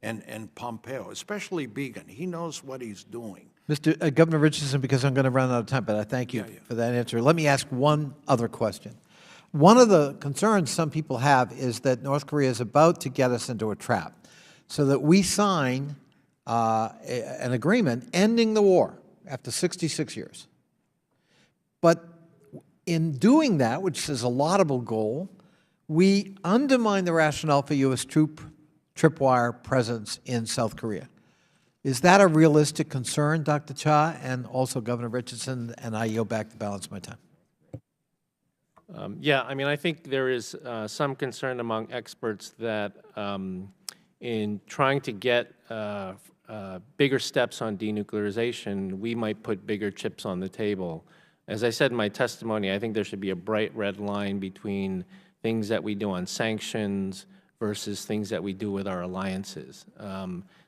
and Pompeo, especially Biegun. He knows what he's doing. Mr. Governor Richardson, because I'm going to run out of time, but I thank you for that answer. Let me ask one other question. One of the concerns some people have is that North Korea is about to get us into a trap, so that we sign an agreement ending the war after 66 years. But in doing that, which is a laudable goal, we undermine the rationale for U.S. tripwire presence in South Korea. Is that a realistic concern, Dr. Cha, and also Governor Richardson? And I yield back the balance of my time. Yeah, I mean, I think there is some concern among experts that in trying to get bigger steps on denuclearization, we might put bigger chips on the table. As I said in my testimony, I think there should be a bright red line between things that we do on sanctions versus things that we do with our alliances.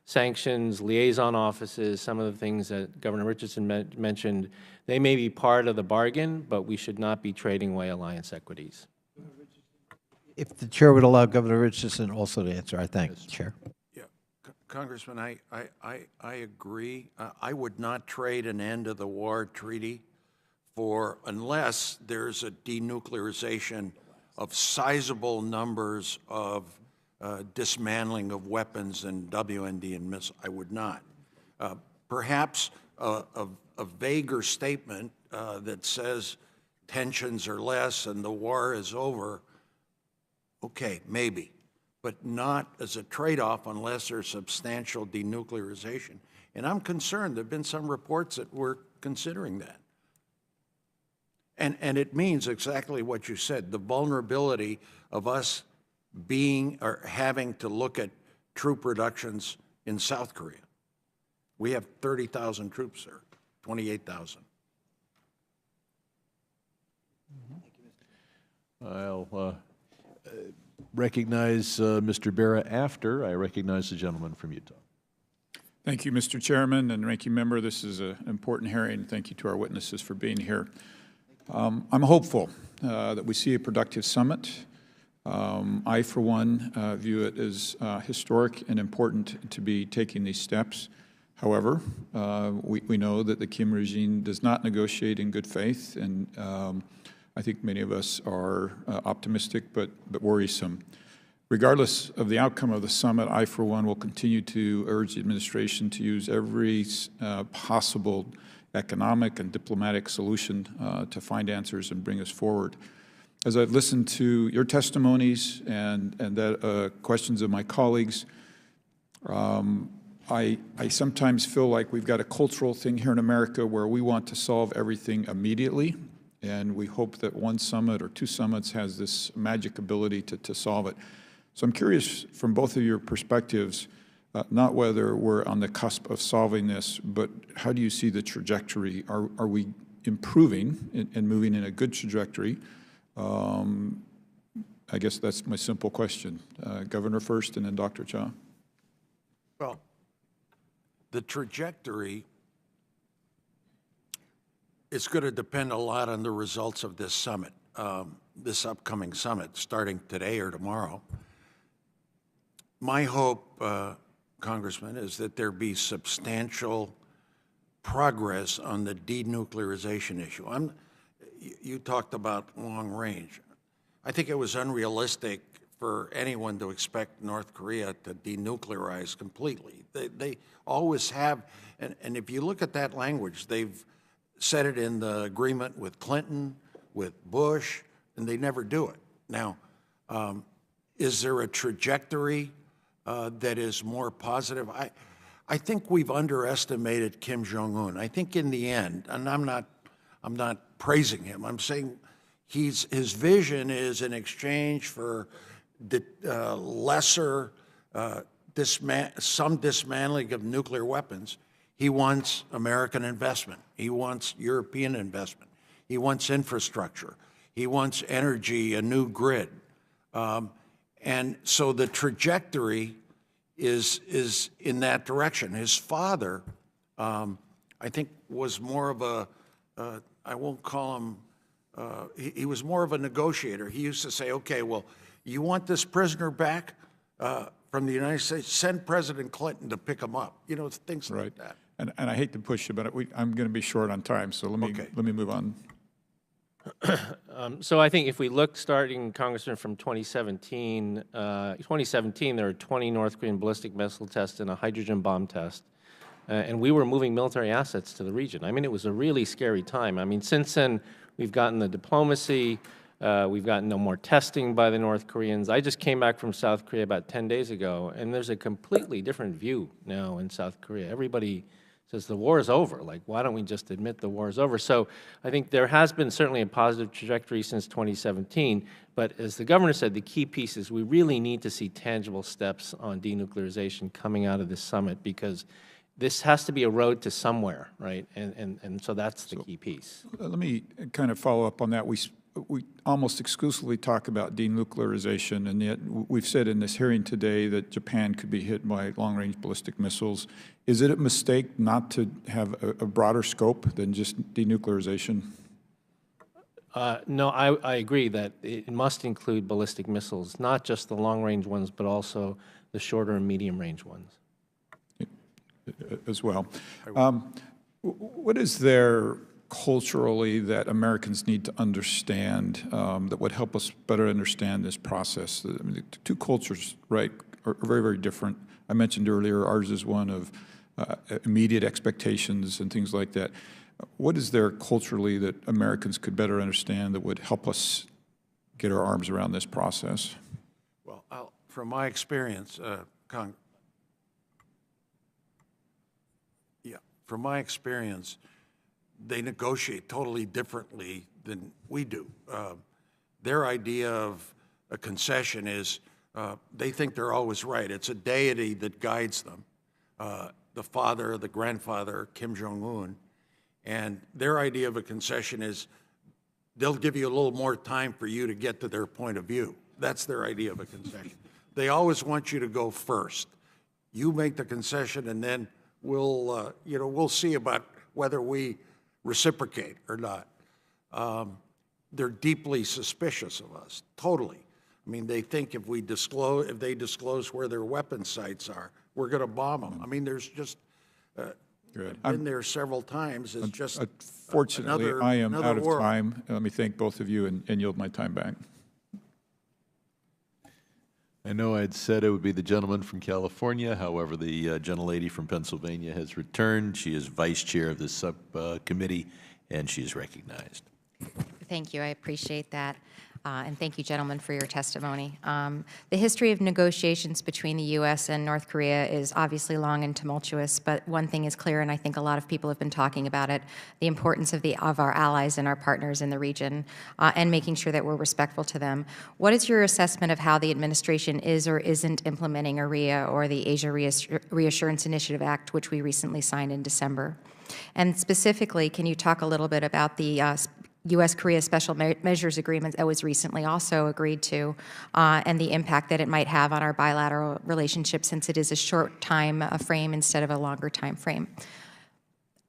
Sanctions, liaison offices, some of the things that Governor Richardson mentioned, they may be part of the bargain, but we should not be trading away alliance equities. If the chair would allow Governor Richardson also to answer, I thank the chair. Yeah, Congressman, I agree. I would not trade an end of the war treaty for unless there's a denuclearization of sizable numbers of dismantling of weapons and WND and missiles. I would not. Perhaps a vaguer statement that says tensions are less and the war is over, okay, maybe, but not as a trade-off unless there's substantial denuclearization. And I'm concerned. There have been some reports that we're considering that. And it means exactly what you said, the vulnerability of us being or having to look at troop reductions in South Korea. We have 30,000 troops there, 28,000. I'll recognize Mr. Berra after I recognize the gentleman from Utah. Thank you, Mr. Chairman and Ranking Member. This is an important hearing. Thank you to our witnesses for being here. I'm hopeful that we see a productive summit. I, for one, view it as historic and important to be taking these steps. However, we know that the Kim regime does not negotiate in good faith, and I think many of us are optimistic but worrisome. Regardless of the outcome of the summit, I, for one, will continue to urge the administration to use every possible economic and diplomatic solution to find answers and bring us forward. As I've listened to your testimonies and the questions of my colleagues, I sometimes feel like we've got a cultural thing here in America where we want to solve everything immediately, and we hope that one summit or two summits has this magic ability to solve it. So I'm curious from both of your perspectives, not whether we're on the cusp of solving this, but how do you see the trajectory? Are we improving and moving in a good trajectory? I guess that's my simple question. Governor first and then Dr. Cha. Well, the trajectory is going to depend a lot on the results of this summit, this upcoming summit, starting today or tomorrow. My hope, Congressman, is that there be substantial progress on the denuclearization issue. You talked about long range. I think it was unrealistic for anyone to expect North Korea to denuclearize completely. They always have, and if you look at that language, they've said it in the agreement with Clinton, with Bush, and they never do it. Now, is there a trajectory that is more positive? I think we've underestimated Kim Jong-un. I think in the end, and I'm not praising him, I'm saying his vision is in exchange for lesser some dismantling of nuclear weapons. He wants American investment. He wants European investment. He wants infrastructure. He wants energy, a new grid. And so the trajectory is in that direction. His father, I think, was more of a, I won't call him, he was more of a negotiator. He used to say, okay, well, you want this prisoner back from the United States? Send President Clinton to pick him up. You know, things like that. And I hate to push you, but I'm going to be short on time, so let me move on. So I think if we look, starting, Congressman, from 2017, there were 20 North Korean ballistic missile tests and a hydrogen bomb test, and we were moving military assets to the region. I mean, it was a really scary time. I mean, since then, we've gotten the diplomacy, we've gotten no more testing by the North Koreans. I just came back from South Korea about 10 days ago, and there's a completely different view now in South Korea. Everybody says the war is over. Like, why don't we just admit the war is over? So I think there has been certainly a positive trajectory since 2017, but as the governor said, the key piece is we really need to see tangible steps on denuclearization coming out of this summit, because this has to be a road to somewhere, right? And so that's the key piece. Let me kind of follow up on that. We almost exclusively talk about denuclearization, and yet we've said in this hearing today that Japan could be hit by long-range ballistic missiles. Is it a mistake not to have a broader scope than just denuclearization? No, I agree that it must include ballistic missiles, not just the long-range ones, but also the shorter and medium-range ones. As well. What is there culturally that Americans need to understand that would help us better understand this process? I mean, the two cultures, right, are very, very different. I mentioned earlier ours is one of immediate expectations and things like that. What is there culturally that Americans could better understand that would help us get our arms around this process? Well, from my experience, from my experience, they negotiate totally differently than we do. Their idea of a concession is they think they're always right. It's a deity that guides them, the father, the grandfather, Kim Jong-un. And their idea of a concession is they'll give you a little more time for you to get to their point of view. That's their idea of a concession. They always want you to go first. You make the concession, and then we'll see about whether we reciprocate or not. They're deeply suspicious of us, totally. I mean, they think if they disclose where their weapon sites are, we're going to bomb them. I mean, there's just been there several times. It's just Fortunately, I am out of world. time. Let me thank both of you and yield my time back. I know I'd said it would be the gentleman from California. However, the gentlelady from Pennsylvania has returned. She is vice chair of this subcommittee, and she is recognized. Thank you. I appreciate that. And thank you, gentlemen, for your testimony. The history of negotiations between the U.S. and North Korea is obviously long and tumultuous, but one thing is clear, and I think a lot of people have been talking about it, the importance of our allies and our partners in the region, and making sure that we're respectful to them. What is your assessment of how the administration is or isn't implementing AREA, or the Asia Reassurance Initiative Act, which we recently signed in December? And specifically, can you talk a little bit about the U.S.-Korea Special Measures Agreement that was recently also agreed to, and the impact that it might have on our bilateral relationship, since it is a short time frame instead of a longer time frame?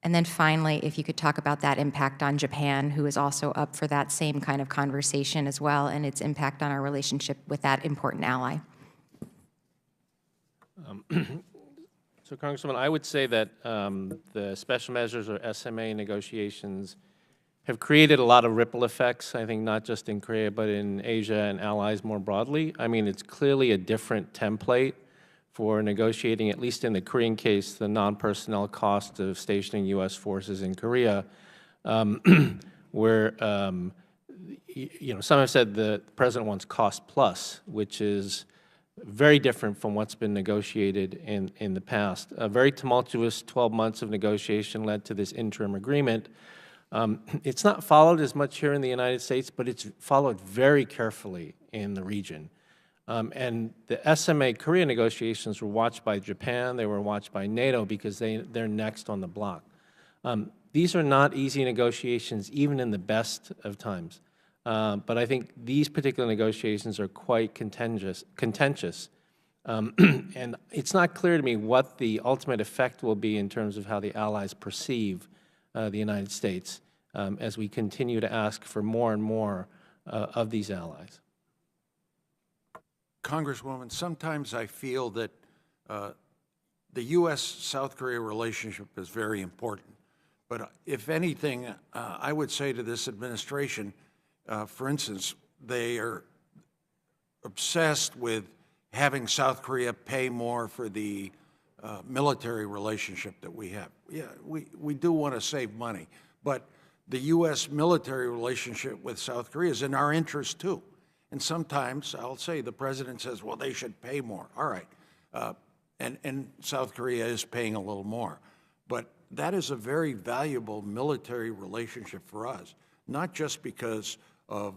And then finally, if you could talk about that impact on Japan, who is also up for that same kind of conversation as well, and its impact on our relationship with that important ally. So, Congresswoman, I would say that the special measures, or SMA negotiations, have created a lot of ripple effects, I think, not just in Korea, but in Asia and allies more broadly. I mean, it's clearly a different template for negotiating, at least in the Korean case, the non-personnel cost of stationing U.S. forces in Korea, where some have said the president wants cost plus, which is very different from what's been negotiated in the past. A very tumultuous 12 months of negotiation led to this interim agreement. It's not followed as much here in the United States, but it's followed very carefully in the region. And the SMA Korea negotiations were watched by Japan, they were watched by NATO because they're next on the block. These are not easy negotiations, even in the best of times. But I think these particular negotiations are quite contentious. And it's not clear to me what the ultimate effect will be in terms of how the allies perceive the United States as we continue to ask for more and more of these allies. Congresswoman, sometimes I feel that the U.S.-South Korea relationship is very important. But if anything, I would say to this administration, for instance, they are obsessed with having South Korea pay more for the military relationship that we have. Yeah, we do want to save money, but the U.S. military relationship with South Korea is in our interest too. And sometimes I'll say the president says, well, they should pay more. All right. And South Korea is paying a little more. But that is a very valuable military relationship for us, not just because of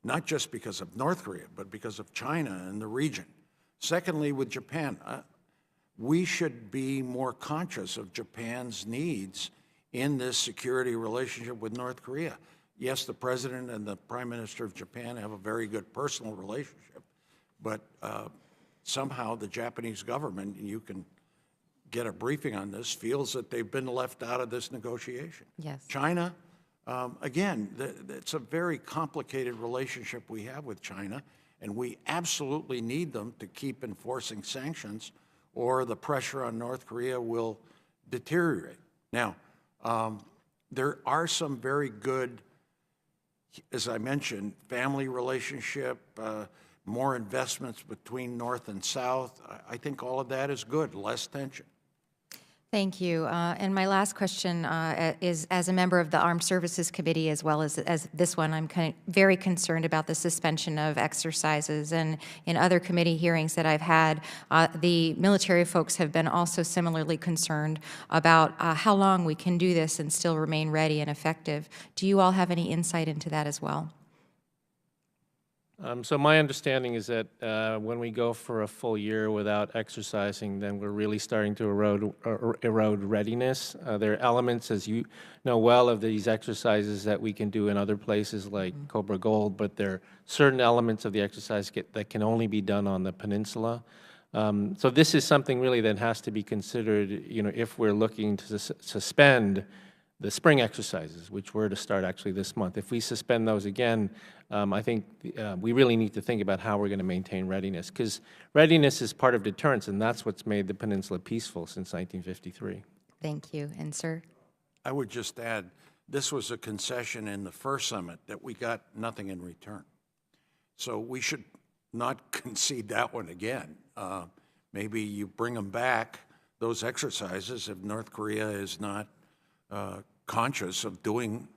North Korea, but because of China and the region. Secondly, with Japan, we should be more conscious of Japan's needs in this security relationship with North Korea. Yes, the president and the prime minister of Japan have a very good personal relationship, but somehow the Japanese government, and you can get a briefing on this, feels that they've been left out of this negotiation. Yes. China, again, it's a very complicated relationship we have with China, and we absolutely need them to keep enforcing sanctions, or the pressure on North Korea will deteriorate. Now, there are some very good, as I mentioned, family relationship, more investments between North and South. I think all of that is good, less tension. Thank you. And my last question is, as a member of the Armed Services Committee, as well as this one, I'm very concerned about the suspension of exercises. And in other committee hearings that I've had, the military folks have been also similarly concerned about how long we can do this and still remain ready and effective. Do you all have any insight into that as well? So my understanding is that when we go for a full year without exercising, then we're really starting to erode readiness. There are elements, as you know well, of these exercises that we can do in other places like Cobra Gold, but there are certain elements of the exercise that can only be done on the peninsula. So this is something really that has to be considered, if we're looking to suspend the spring exercises, which were to start actually this month. If we suspend those again, I think we really need to think about how we're going to maintain readiness, because readiness is part of deterrence, and that's what's made the peninsula peaceful since 1953. Thank you. And sir? I would just add, this was a concession in the first summit that we got nothing in return. So we should not concede that one again. Maybe you bring them back, those exercises, if North Korea is not conscious of doing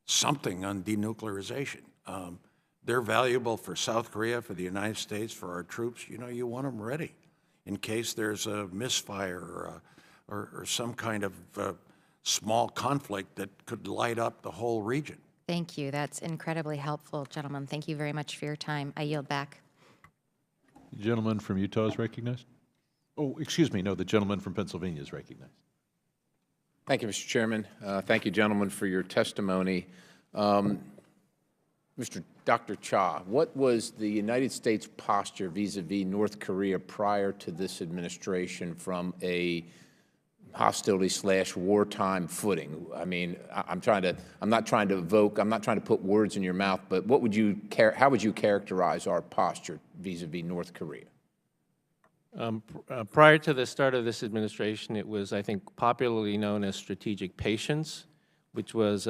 something on denuclearization. They're valuable for South Korea, for the United States, for our troops. You want them ready in case there's a misfire or some kind of small conflict that could light up the whole region. Thank you. That's incredibly helpful, gentlemen. Thank you very much for your time. I yield back. The gentleman from Utah is recognized. Oh, excuse me. No, the gentleman from Pennsylvania is recognized. Thank you, Mr. Chairman. Thank you, gentlemen, for your testimony. Dr. Cha, what was the United States posture vis-a-vis North Korea prior to this administration from a hostility/wartime footing? I mean, I'm not trying to put words in your mouth, but how would you characterize our posture vis-a-vis North Korea? Prior to the start of this administration, it was, I think, popularly known as strategic patience, which was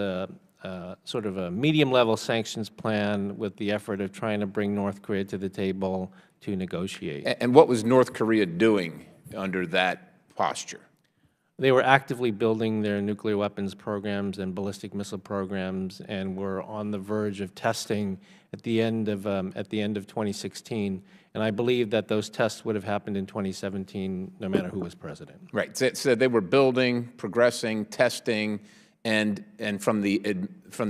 sort of a medium-level sanctions plan with the effort of trying to bring North Korea to the table to negotiate. And what was North Korea doing under that posture? They were actively building their nuclear weapons programs and ballistic missile programs, and were on the verge of testing at the end of 2016. And I believe that those tests would have happened in 2017, no matter who was president. Right. So they were building, progressing, testing, and from the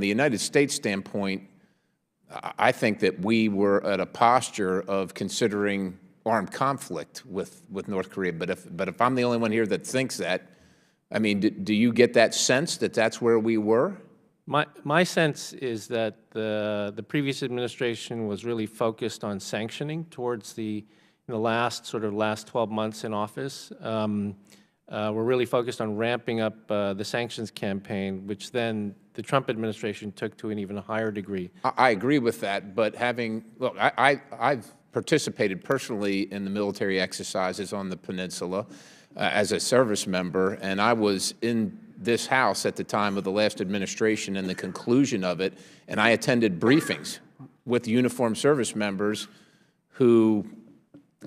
United States standpoint, I think that we were at a posture of considering armed conflict with North Korea. But if I'm the only one here that thinks that, I mean, do you get that sense that that's where we were? My sense is that the previous administration was really focused on sanctioning towards the last 12 months in office. We're really focused on ramping up the sanctions campaign, which then the Trump administration took to an even higher degree. I agree with that, but look, I've participated personally in the military exercises on the peninsula as a service member, and I was in this House at the time of the last administration and the conclusion of it, and I attended briefings with uniformed service members who,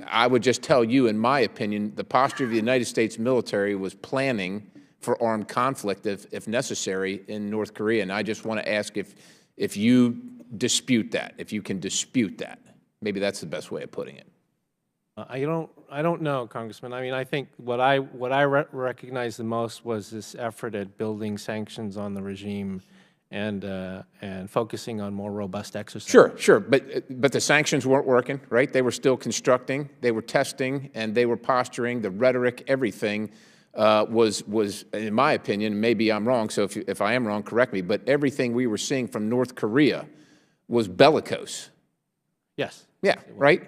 I would just tell you, in my opinion, the posture of the United States military was planning for armed conflict if necessary in North Korea. And I just want to ask if you dispute that, if you can dispute that. Maybe that's the best way of putting it. I don't know, Congressman. I mean, I think what I recognized the most was this effort at building sanctions on the regime and focusing on more robust exercise. Sure, but the sanctions weren't working, right? They were still constructing, they were testing, and they were posturing. The rhetoric, everything was, in my opinion, maybe I'm wrong. So if I am wrong, correct me. But everything we were seeing from North Korea was bellicose. Yes. Yeah. Right.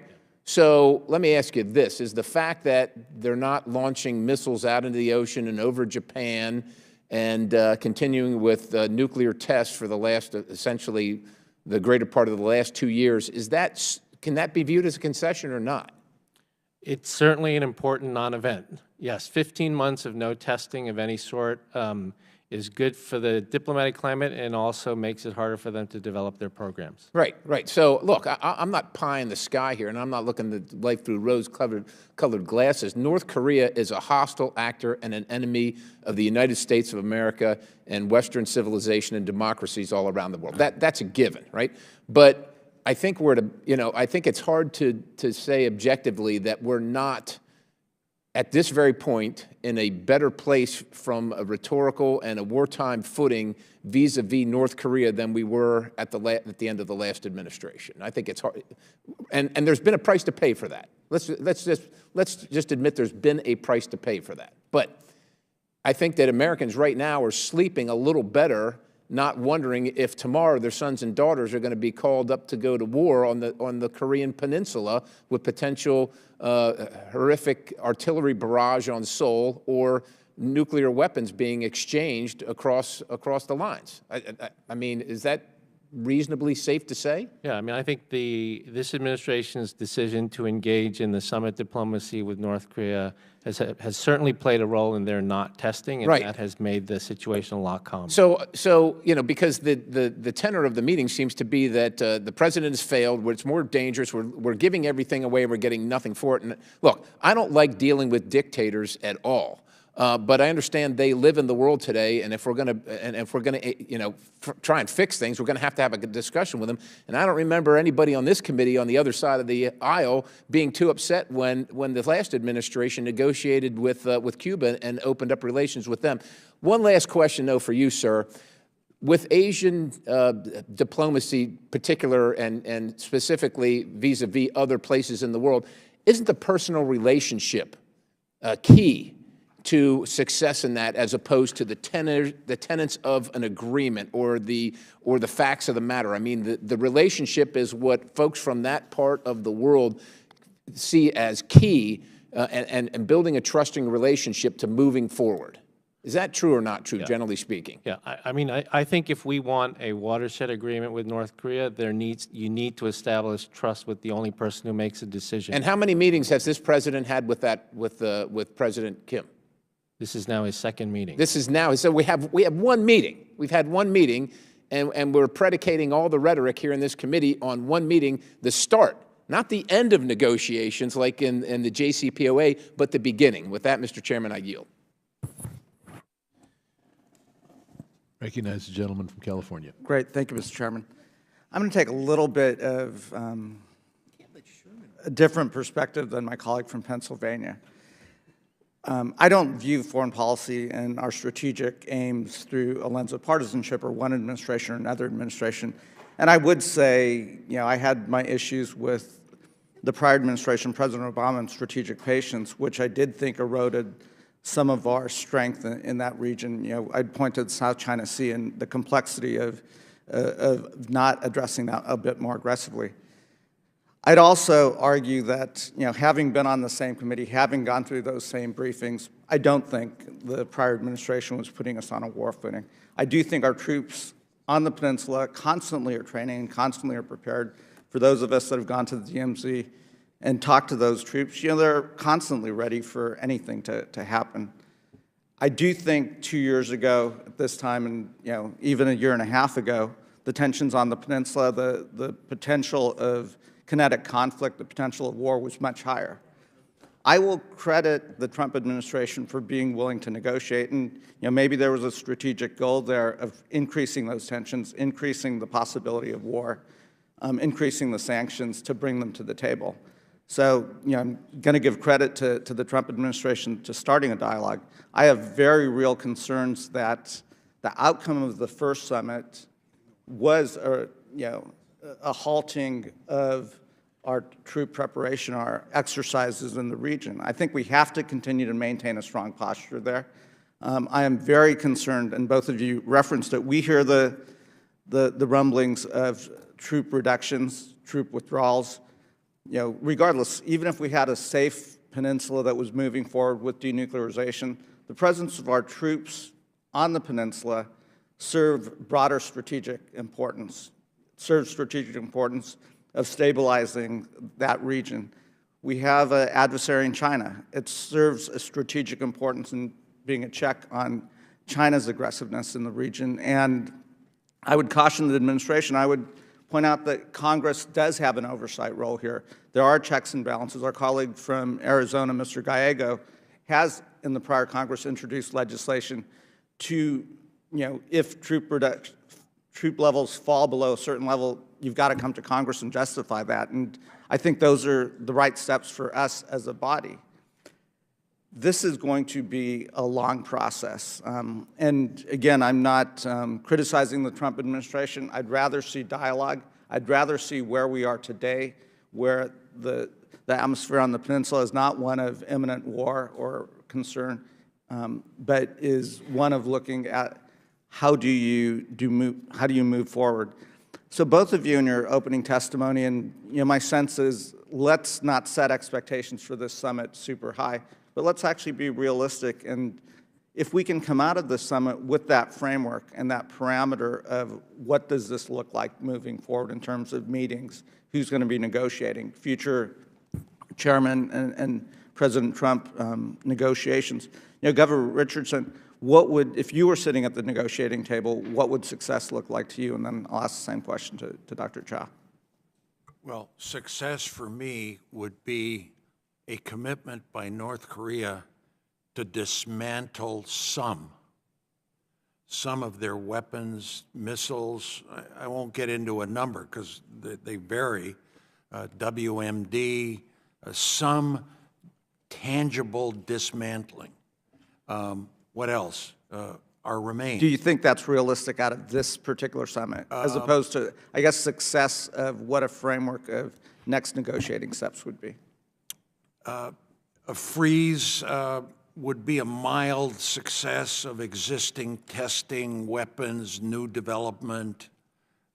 So let me ask you this: is the fact that they're not launching missiles out into the ocean and over Japan, and continuing with nuclear tests for the last, essentially, the greater part of the last 2 years, can that be viewed as a concession or not? It's certainly an important non-event. Yes, 15 months of no testing of any sort is good for the diplomatic climate and also makes it harder for them to develop their programs. Right. So, look, I'm not pie in the sky here, and I'm not looking at life through rose-colored glasses. North Korea is a hostile actor and an enemy of the United States of America and Western civilization and democracies all around the world. That's a given, right? But I think I think it's hard to say objectively that we're not, at this very point, in a better place from a rhetorical and a wartime footing vis-a-vis North Korea than we were at the end of the last administration. I think it's hard, and there's been a price to pay for that. Let's just admit there's been a price to pay for that. But I think that Americans right now are sleeping a little better, not wondering if tomorrow their sons and daughters are going to be called up to go to war on the Korean Peninsula with potential horrific artillery barrage on Seoul or nuclear weapons being exchanged across the lines. I mean, is that reasonably safe to say? Yeah, I mean, I think this administration's decision to engage in the summit diplomacy with North Korea has certainly played a role in their not testing, and that has made the situation a lot calmer. So because the tenor of the meeting seems to be that the president has failed, where it's more dangerous, we're giving everything away, we're getting nothing for it. And look, I don't like dealing with dictators at all. But I understand they live in the world today, and if we're going to, try and fix things, we're going to have a discussion with them. And I don't remember anybody on this committee on the other side of the aisle being too upset when the last administration negotiated with Cuba and opened up relations with them. One last question, though, for you, sir. With Asian diplomacy, particular and specifically vis-a-vis other places in the world, isn't the personal relationship key to success in that, as opposed to the tenets of an agreement or the facts of the matter? I mean, the relationship is what folks from that part of the world see as key and building a trusting relationship to moving forward. Is that true or not true, generally speaking? Yeah, I mean, I think if we want a watershed agreement with North Korea, you need to establish trust with the only person who makes a decision. And how many meetings has this president had with President Kim? This is now his second meeting. This is now, so we have one meeting. We've had one meeting, and we're predicating all the rhetoric here in this committee on one meeting, the start, not the end of negotiations like in the JCPOA, but the beginning. With that, Mr. Chairman, I yield. Recognize the gentleman from California. Great. Thank you, Mr. Chairman. I'm going to take a little bit of a different perspective than my colleague from Pennsylvania. I don't view foreign policy and our strategic aims through a lens of partisanship or one administration or another administration. And I would say, I had my issues with the prior administration, President Obama, and strategic patience, which I did think eroded some of our strength in that region. I'd point to the South China Sea and the complexity of not addressing that a bit more aggressively. I'd also argue that, having been on the same committee, having gone through those same briefings, I don't think the prior administration was putting us on a war footing. I do think our troops on the peninsula constantly are training and constantly are prepared. For those of us that have gone to the DMZ and talked to those troops, they're constantly ready for anything to happen. I do think 2 years ago at this time, and even a year and a half ago, the tensions on the peninsula, the potential of kinetic conflict, the potential of war was much higher. I will credit the Trump administration for being willing to negotiate, and maybe there was a strategic goal there of increasing those tensions, increasing the possibility of war, increasing the sanctions to bring them to the table. So, I'm going to give credit to the Trump administration to starting a dialogue. I have very real concerns that the outcome of the first summit was a halting of our troop preparation, our exercises in the region. I think we have to continue to maintain a strong posture there. I am very concerned, and both of you referenced it, we hear the rumblings of troop reductions, troop withdrawals. Regardless, even if we had a safe peninsula that was moving forward with denuclearization, the presence of our troops on the peninsula serve broader strategic importance, of stabilizing that region. We have an adversary in China. It serves a strategic importance in being a check on China's aggressiveness in the region. And I would caution the administration, I would point out that Congress does have an oversight role here. There are checks and balances. Our colleague from Arizona, Mr. Gallego, has in the prior Congress introduced legislation to, if troop levels fall below a certain level, you've got to come to Congress and justify that. And I think those are the right steps for us as a body. This is going to be a long process. And again, I'm not criticizing the Trump administration. I'd rather see dialogue. I'd rather see where we are today, where the atmosphere on the peninsula is not one of imminent war or concern, but is one of looking at how do you move forward. So both of you in your opening testimony, and my sense is let's not set expectations for this summit super high, but let's actually be realistic. And if we can come out of this summit with that framework and that parameter of what does this look like moving forward in terms of meetings, who's going to be negotiating, future chairman and President Trump negotiations. Governor Richardson, if you were sitting at the negotiating table, what would success look like to you? And then I'll ask the same question to Dr. Cha. Well, success for me would be a commitment by North Korea to dismantle some of their weapons, missiles. I won't get into a number because they vary, WMD, some tangible dismantling. What else? Our remains. Do you think that's realistic out of this particular summit, as opposed to, I guess, success of what a framework of next negotiating steps would be? A freeze would be a mild success of existing testing, weapons, new development.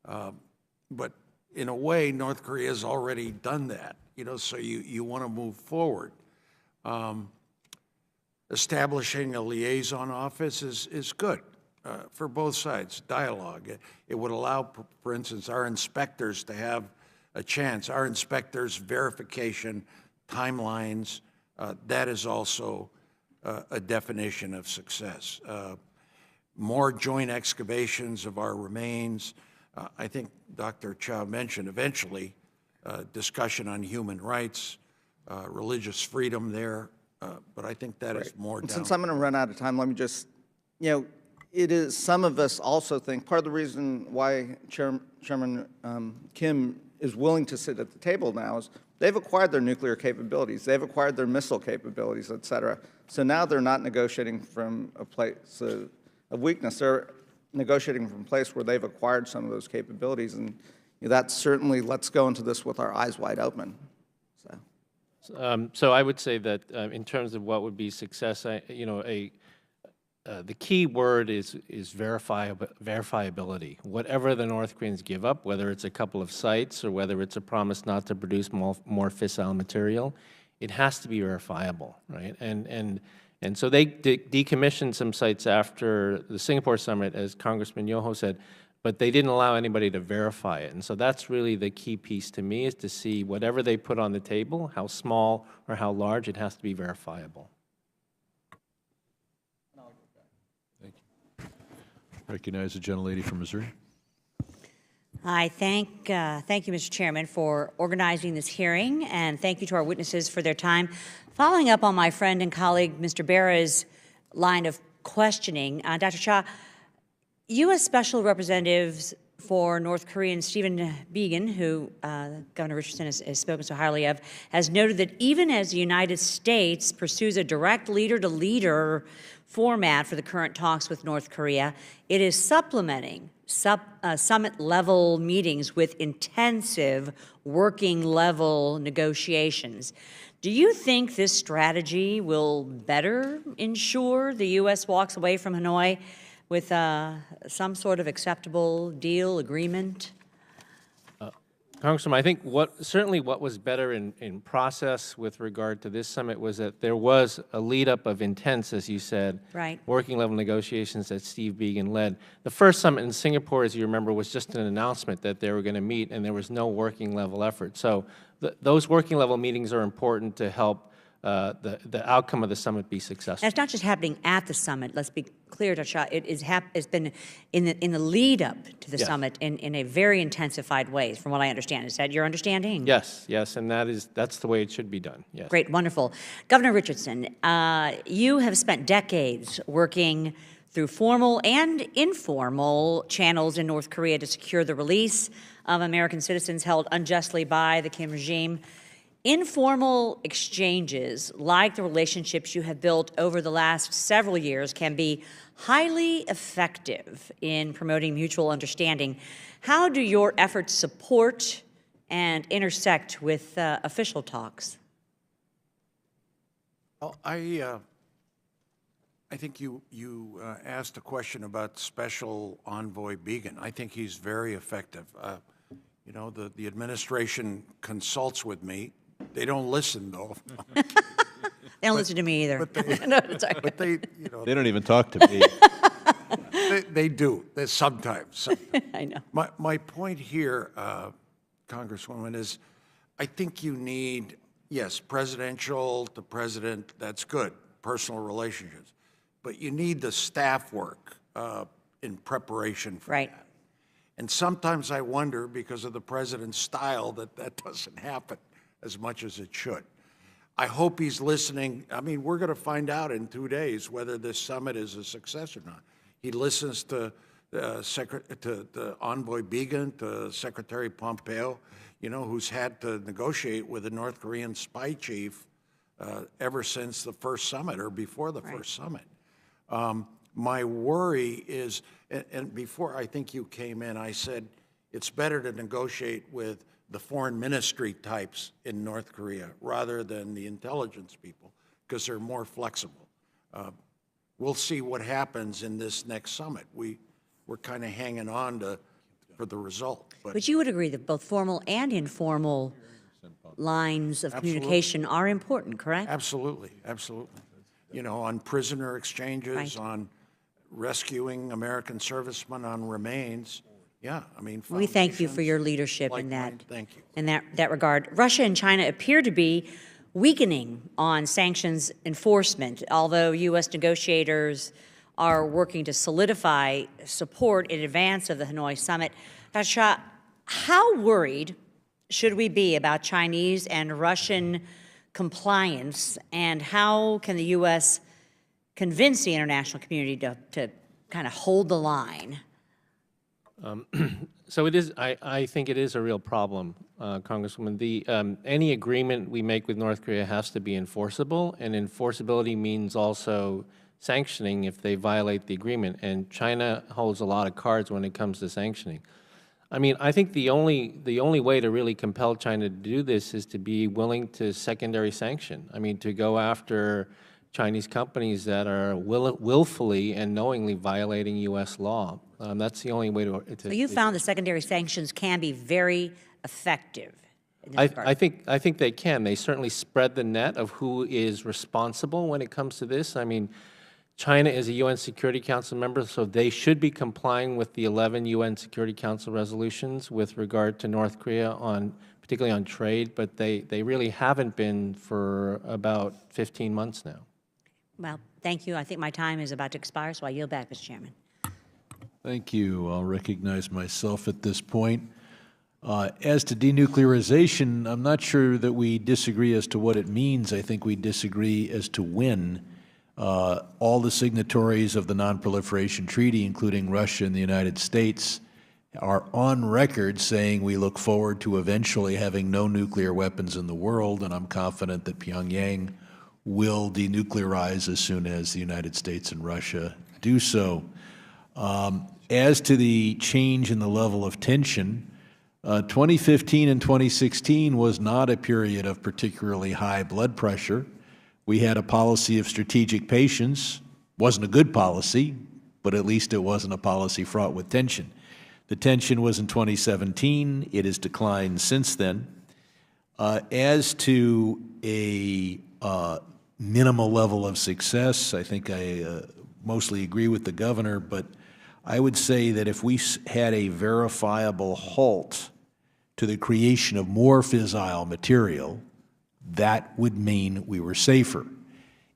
But in a way, North Korea has already done that, so you want to move forward. Establishing a liaison office is good for both sides, dialogue. It would allow, for instance, our inspectors to have a chance. Our inspectors' verification, timelines, that is also a definition of success. More joint excavations of our remains. I think Dr. Cha mentioned eventually discussion on human rights, religious freedom there. But I think that is more down. Since I'm going to run out of time, let me just, it is, some of us also think, part of the reason why Chairman Kim is willing to sit at the table now is they've acquired their nuclear capabilities, they've acquired their missile capabilities, et cetera. So now they're not negotiating from a place of weakness. They're negotiating from a place where they've acquired some of those capabilities, and that's certainly, let's go into this with our eyes wide open. So I would say that in terms of what would be success, the key word is verifiability. Whatever the North Koreans give up, whether it's a couple of sites or whether it's a promise not to produce more fissile material, it has to be verifiable, right? And so they decommissioned some sites after the Singapore summit, as Congressman Yoho said, but they didn't allow anybody to verify it. And so that's really the key piece to me, is to see whatever they put on the table, how small or how large, it has to be verifiable. Thank you. Recognize the gentlelady from Missouri. Hi, thank you, Mr. Chairman, for organizing this hearing, and thank you to our witnesses for their time. Following up on my friend and colleague, Mr. Bera's line of questioning, Dr. Cha, U.S. Special Representatives for North Korea Stephen Biegun, who Governor Richardson has spoken so highly of, has noted that even as the United States pursues a direct leader-to-leader format for the current talks with North Korea, it is supplementing summit-level meetings with intensive working-level negotiations. Do you think this strategy will better ensure the U.S. walks away from Hanoi with some sort of acceptable deal, agreement? Congressman, I think certainly what was better in process with regard to this summit was that there was a lead-up of intense, as you said, right, working-level negotiations that Steve Biegun led. The first summit in Singapore, as you remember, was just an announcement that they were going to meet, and there was no working-level effort. So those working-level meetings are important to help the outcome of the summit be successful. And it's not just happening at the summit. Let's be clear, Dr. Shah. It's been in the lead up to the summit in a very intensified way, from what I understand. Is that your understanding? Yes, yes, and that's the way it should be done. Yes. Great, wonderful. Governor Richardson, you have spent decades working through formal and informal channels in North Korea to secure the release of American citizens held unjustly by the Kim regime. Informal exchanges, like the relationships you have built over the last several years, can be highly effective in promoting mutual understanding. How do your efforts support and intersect with official talks? Well, I think you asked a question about Special Envoy Biegun. I think he's very effective. You know, the administration consults with me. They don't listen, though. They don't listen to me either. But they, no, but they, you know, They don't even talk to me. they do. Sometimes. I know. My point here, Congresswoman, is I think you need, yes, presidential to president, that's good, personal relationships. But you need the staff work in preparation for that. And sometimes I wonder, because of the president's style, that doesn't happen as much as it should. I hope he's listening. I mean, we're going to find out in 2 days whether this summit is a success or not. He listens to the Envoy Biegun, to Secretary Pompeo, you know, who's had to negotiate with the North Korean spy chief ever since the first summit or before the first summit. My worry is, and before I think you came in, I said it's better to negotiate with the foreign ministry types in North Korea rather than the intelligence people, because they're more flexible. We'll see what happens in this next summit. We're kind of hanging on for the result. But you would agree that both formal and informal lines of communication are important, correct? Absolutely, absolutely. You know, on prisoner exchanges, on rescuing American servicemen, on remains. Yeah, I mean, we thank you for your leadership in that. Thank you. In that regard, Russia and China appear to be weakening on sanctions enforcement, although U.S. negotiators are working to solidify support in advance of the Hanoi summit. Dr. Shah, how worried should we be about Chinese and Russian compliance, and how can the U.S. convince the international community to kind of hold the line? So it is, I think it is a real problem, Congresswoman. Any agreement we make with North Korea has to be enforceable, and enforceability means also sanctioning if they violate the agreement, and China holds a lot of cards when it comes to sanctioning. I mean, I think the only way to really compel China to do this is to be willing to secondary sanction. I mean, to go after Chinese companies that are willfully and knowingly violating U.S. law. That's the only way to. So you found the secondary sanctions can be very effective. In this regard. I think they can. They certainly spread the net of who is responsible when it comes to this. I mean, China is a UN Security Council member, so they should be complying with the 11 UN Security Council resolutions with regard to North Korea, particularly on trade, but they really haven't been for about 15 months now. Well, thank you. I think my time is about to expire, so I yield back, Mr. Chairman. Thank you. I'll recognize myself at this point. As to denuclearization, I'm not sure that we disagree as to what it means. I think we disagree as to when. All the signatories of the Non-Proliferation Treaty, including Russia and the United States, are on record saying we look forward to eventually having no nuclear weapons in the world, and I'm confident that Pyongyang will denuclearize as soon as the United States and Russia do so. As to the change in the level of tension, 2015 and 2016 was not a period of particularly high blood pressure. We had a policy of strategic patience. Wasn't a good policy, but at least it wasn't a policy fraught with tension. The tension was in 2017. It has declined since then. As to a minimal level of success, I think I mostly agree with the governor, but I would say that if we had a verifiable halt to the creation of more fissile material, that would mean we were safer.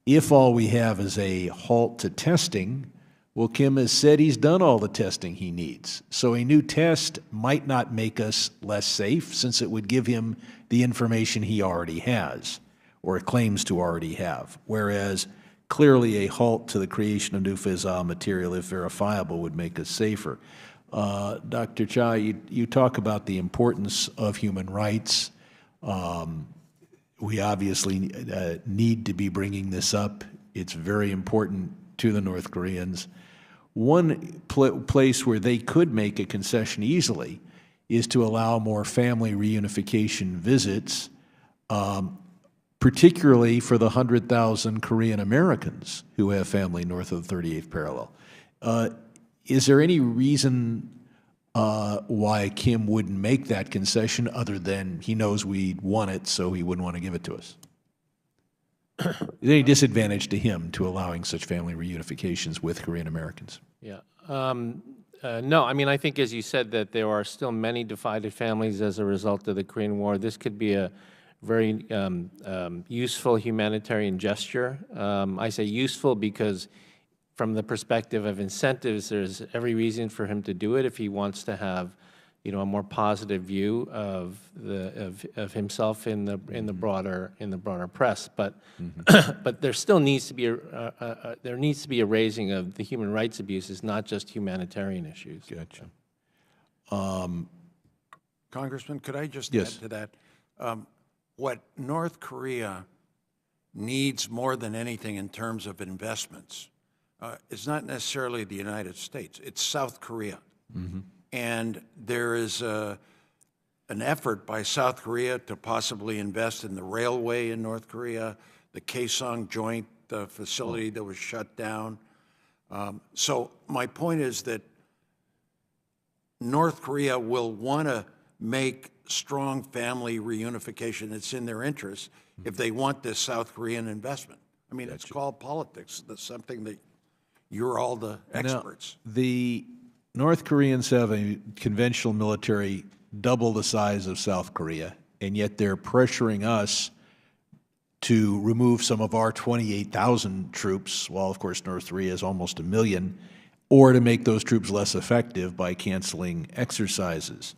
If all we have is a halt to testing, well, Kim has said he's done all the testing he needs. So a new test might not make us less safe, since it would give him the information he already has, or claims to already have, whereas clearly a halt to the creation of new fissile material, if verifiable, would make us safer. Dr. Cha, you talk about the importance of human rights. We obviously need to be bringing this up. It's very important to the North Koreans. One place where they could make a concession easily is to allow more family reunification visits, particularly for the 100,000 Korean Americans who have family north of the 38th parallel. Is there any reason why Kim wouldn't make that concession other than he knows we want it, so he wouldn't want to give it to us? Is there any disadvantage to him to allowing such family reunifications with Korean Americans? Yeah. No, I mean, I think, as you said, that there are still many divided families as a result of the Korean War. This could be a very useful humanitarian gesture. I say useful because from the perspective of incentives, there's every reason for him to do it if he wants to have, a more positive view of himself in the broader press. But but there still needs to be a raising of the human rights abuses, not just humanitarian issues. Gotcha. Congressman, could I just Yes. add to that? What North Korea needs more than anything in terms of investments is not necessarily the United States, it's South Korea. Mm-hmm. And there is an effort by South Korea to possibly invest in the railway in North Korea, the Kaesong joint facility that was shut down. So my point is that North Korea will want to make strong family reunification. It's in their interest if they want this South Korean investment. I mean, it's called politics. That's something that you're all the experts. Now, the North Koreans have a conventional military double the size of South Korea, and yet they're pressuring us to remove some of our 28,000 troops, while of course North Korea is almost 1 million, or to make those troops less effective by canceling exercises.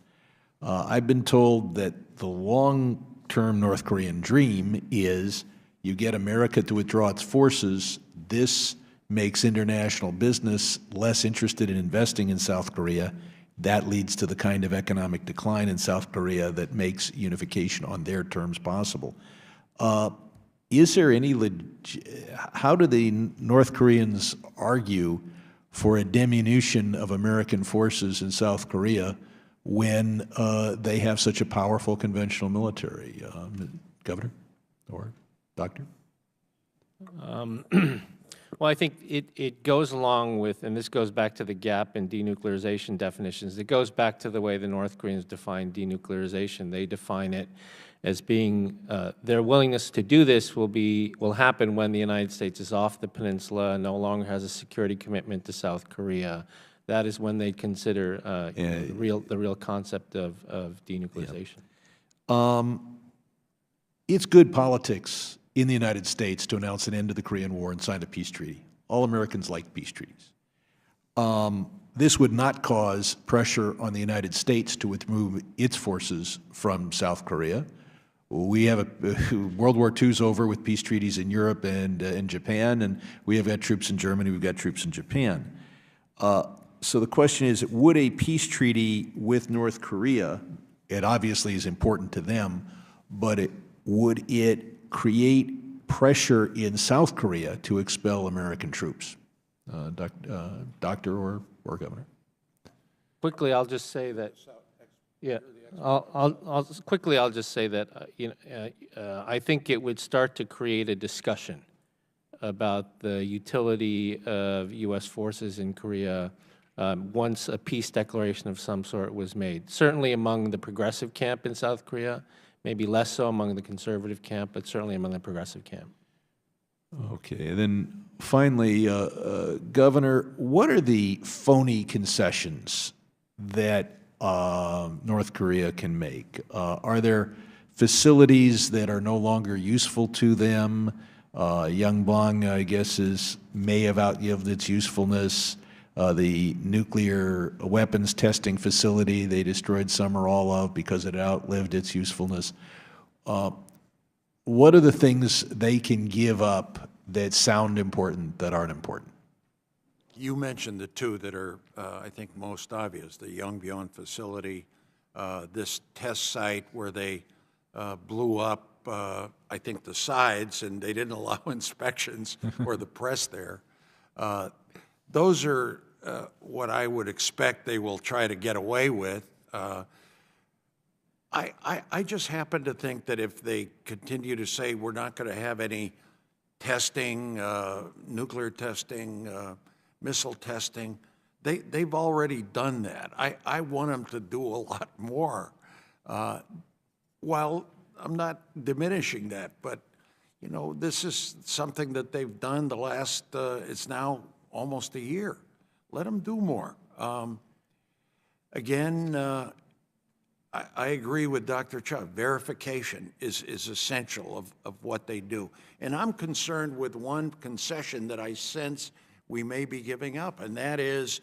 I've been told that the long-term North Korean dream is you get America to withdraw its forces, this makes international business less interested in investing in South Korea. That leads to the kind of economic decline in South Korea that makes unification on their terms possible. Is there any, how do the North Koreans argue for a diminution of American forces in South Korea when they have such a powerful conventional military? Governor or Doctor? Well, I think it goes along with, and this goes back to the gap in denuclearization definitions, it goes back to the way the North Koreans define denuclearization. They define it as being, their willingness to do this will happen when the United States is off the peninsula and no longer has a security commitment to South Korea. That is when they consider the real concept of denuclearization. Yeah. It's good politics in the United States to announce an end to the Korean War and sign a peace treaty. All Americans like peace treaties. This would not cause pressure on the United States to withdraw its forces from South Korea. We have World War II's over with peace treaties in Europe and in Japan, and we have got troops in Germany, we've got troops in Japan. So the question is, would a peace treaty with North Korea, it obviously is important to them, but would it create pressure in South Korea to expel American troops? Doctor or Governor? Quickly, I'll just say that. Yeah, I'll just say that I think it would start to create a discussion about the utility of U.S. forces in Korea once a peace declaration of some sort was made. Certainly among the progressive camp in South Korea, maybe less so among the conservative camp, but certainly among the progressive camp. Okay, and then finally, Governor, what are the phony concessions that North Korea can make? Are there facilities that are no longer useful to them? Yongbong, I guess, may have outlived its usefulness. The nuclear weapons testing facility, they destroyed some or all of because it outlived its usefulness. What are the things they can give up that sound important that aren't important? You mentioned the two that are, I think, most obvious, the Yongbyon facility, this test site where they blew up, I think, the sides, and they didn't allow inspections or the press there. Those are what I would expect they will try to get away with. I just happen to think that if they continue to say we're not going to have any testing, nuclear testing, missile testing, they've already done that. I want them to do a lot more. While I'm not diminishing that, but you know, this is something that they've done the last, it's now almost a year. Let them do more. Again, I agree with Dr. Cha. Verification is essential of what they do. And I'm concerned with one concession that I sense we may be giving up, and that is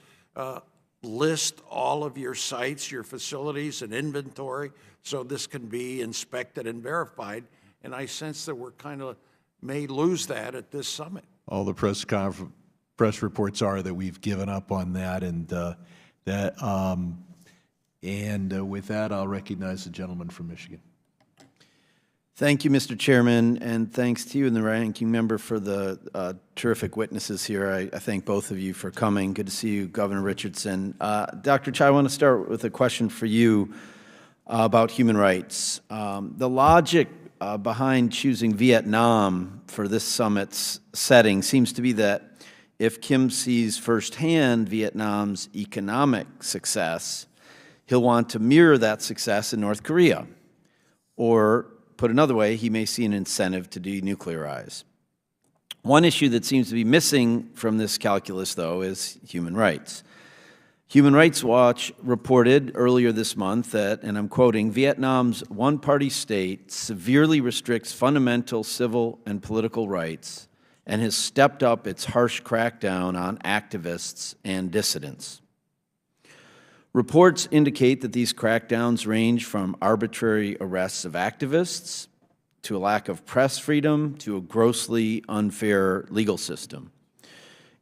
list all of your sites, your facilities, and inventory so this can be inspected and verified. And I sense that we're kind of may lose that at this summit. All the press reports are that we've given up on that, and with that, I'll recognize the gentleman from Michigan. Thank you, Mr. Chairman, and thanks to you and the ranking member for the terrific witnesses here. I thank both of you for coming. Good to see you, Governor Richardson. Dr. Chai, I want to start with a question for you about human rights. The logic behind choosing Vietnam for this summit's setting seems to be that if Kim sees firsthand Vietnam's economic success, he'll want to mirror that success in North Korea. Or, put another way, he may see an incentive to denuclearize. One issue that seems to be missing from this calculus, though, is human rights. Human Rights Watch reported earlier this month that, and I'm quoting, Vietnam's one-party state severely restricts fundamental civil and political rights and has stepped up its harsh crackdown on activists and dissidents. Reports indicate that these crackdowns range from arbitrary arrests of activists to a lack of press freedom to a grossly unfair legal system.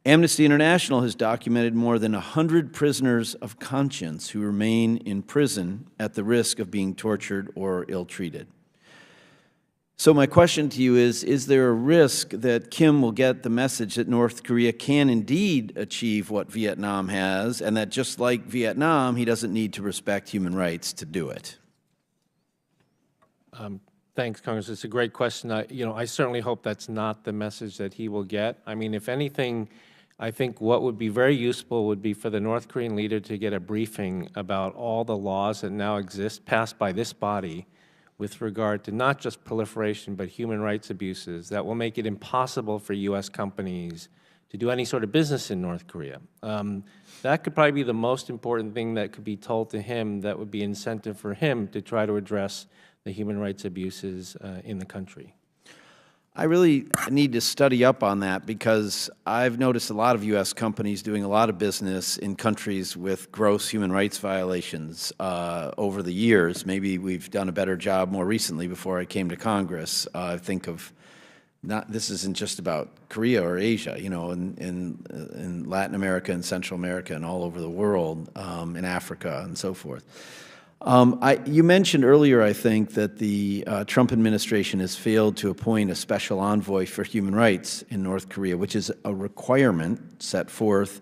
Amnesty International has documented more than 100 prisoners of conscience who remain in prison at the risk of being tortured or ill-treated. So my question to you is there a risk that Kim will get the message that North Korea can indeed achieve what Vietnam has, and that just like Vietnam, he doesn't need to respect human rights to do it? Thanks, Congress. It's a great question. I certainly hope that's not the message that he will get. I mean, if anything, I think what would be very useful would be for the North Korean leader to get a briefing about all the laws that now exist passed by this body with regard to not just proliferation but human rights abuses that will make it impossible for U.S. companies to do any sort of business in North Korea. That could probably be the most important thing that could be told to him that would be incentive for him to try to address the human rights abuses in the country. I really need to study up on that because I've noticed a lot of U.S. companies doing a lot of business in countries with gross human rights violations over the years. Maybe we've done a better job more recently before I came to Congress. I think of this isn't just about Korea or Asia, you know, in Latin America and Central America and all over the world, in Africa and so forth. You mentioned earlier, I think, that the Trump administration has failed to appoint a special envoy for human rights in North Korea, which is a requirement set forth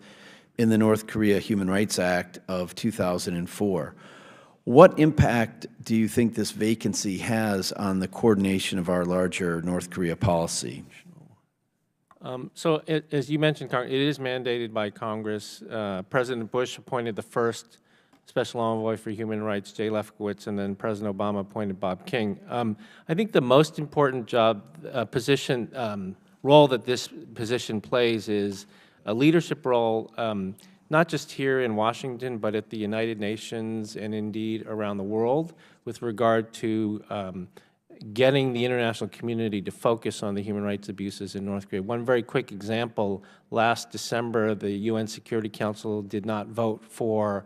in the North Korea Human Rights Act of 2004. What impact do you think this vacancy has on the coordination of our larger North Korea policy? As you mentioned, it is mandated by Congress. President Bush appointed the first Special Envoy for Human Rights, Jay Lefkowitz, and then President Obama appointed Bob King. I think the most important role that this position plays is a leadership role, not just here in Washington, but at the United Nations and indeed around the world with regard to getting the international community to focus on the human rights abuses in North Korea. One very quick example, last December, the UN Security Council did not vote for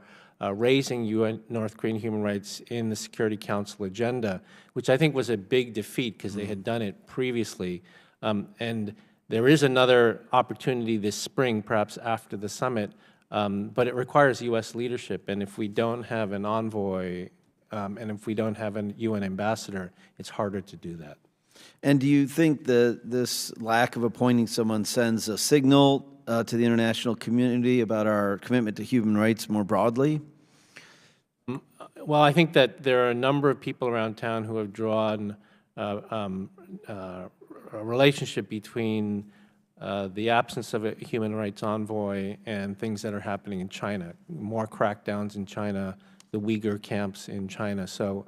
raising North Korean human rights in the Security Council agenda, which I think was a big defeat because they had done it previously. And there is another opportunity this spring, perhaps after the summit, but it requires U.S. leadership. And if we don't have an envoy and if we don't have a UN ambassador, it's harder to do that. And do you think that this lack of appointing someone sends a signal to the international community about our commitment to human rights more broadly? Well, I think that there are a number of people around town who have drawn a relationship between the absence of a human rights envoy and things that are happening in China, more crackdowns in China, the Uyghur camps in China. So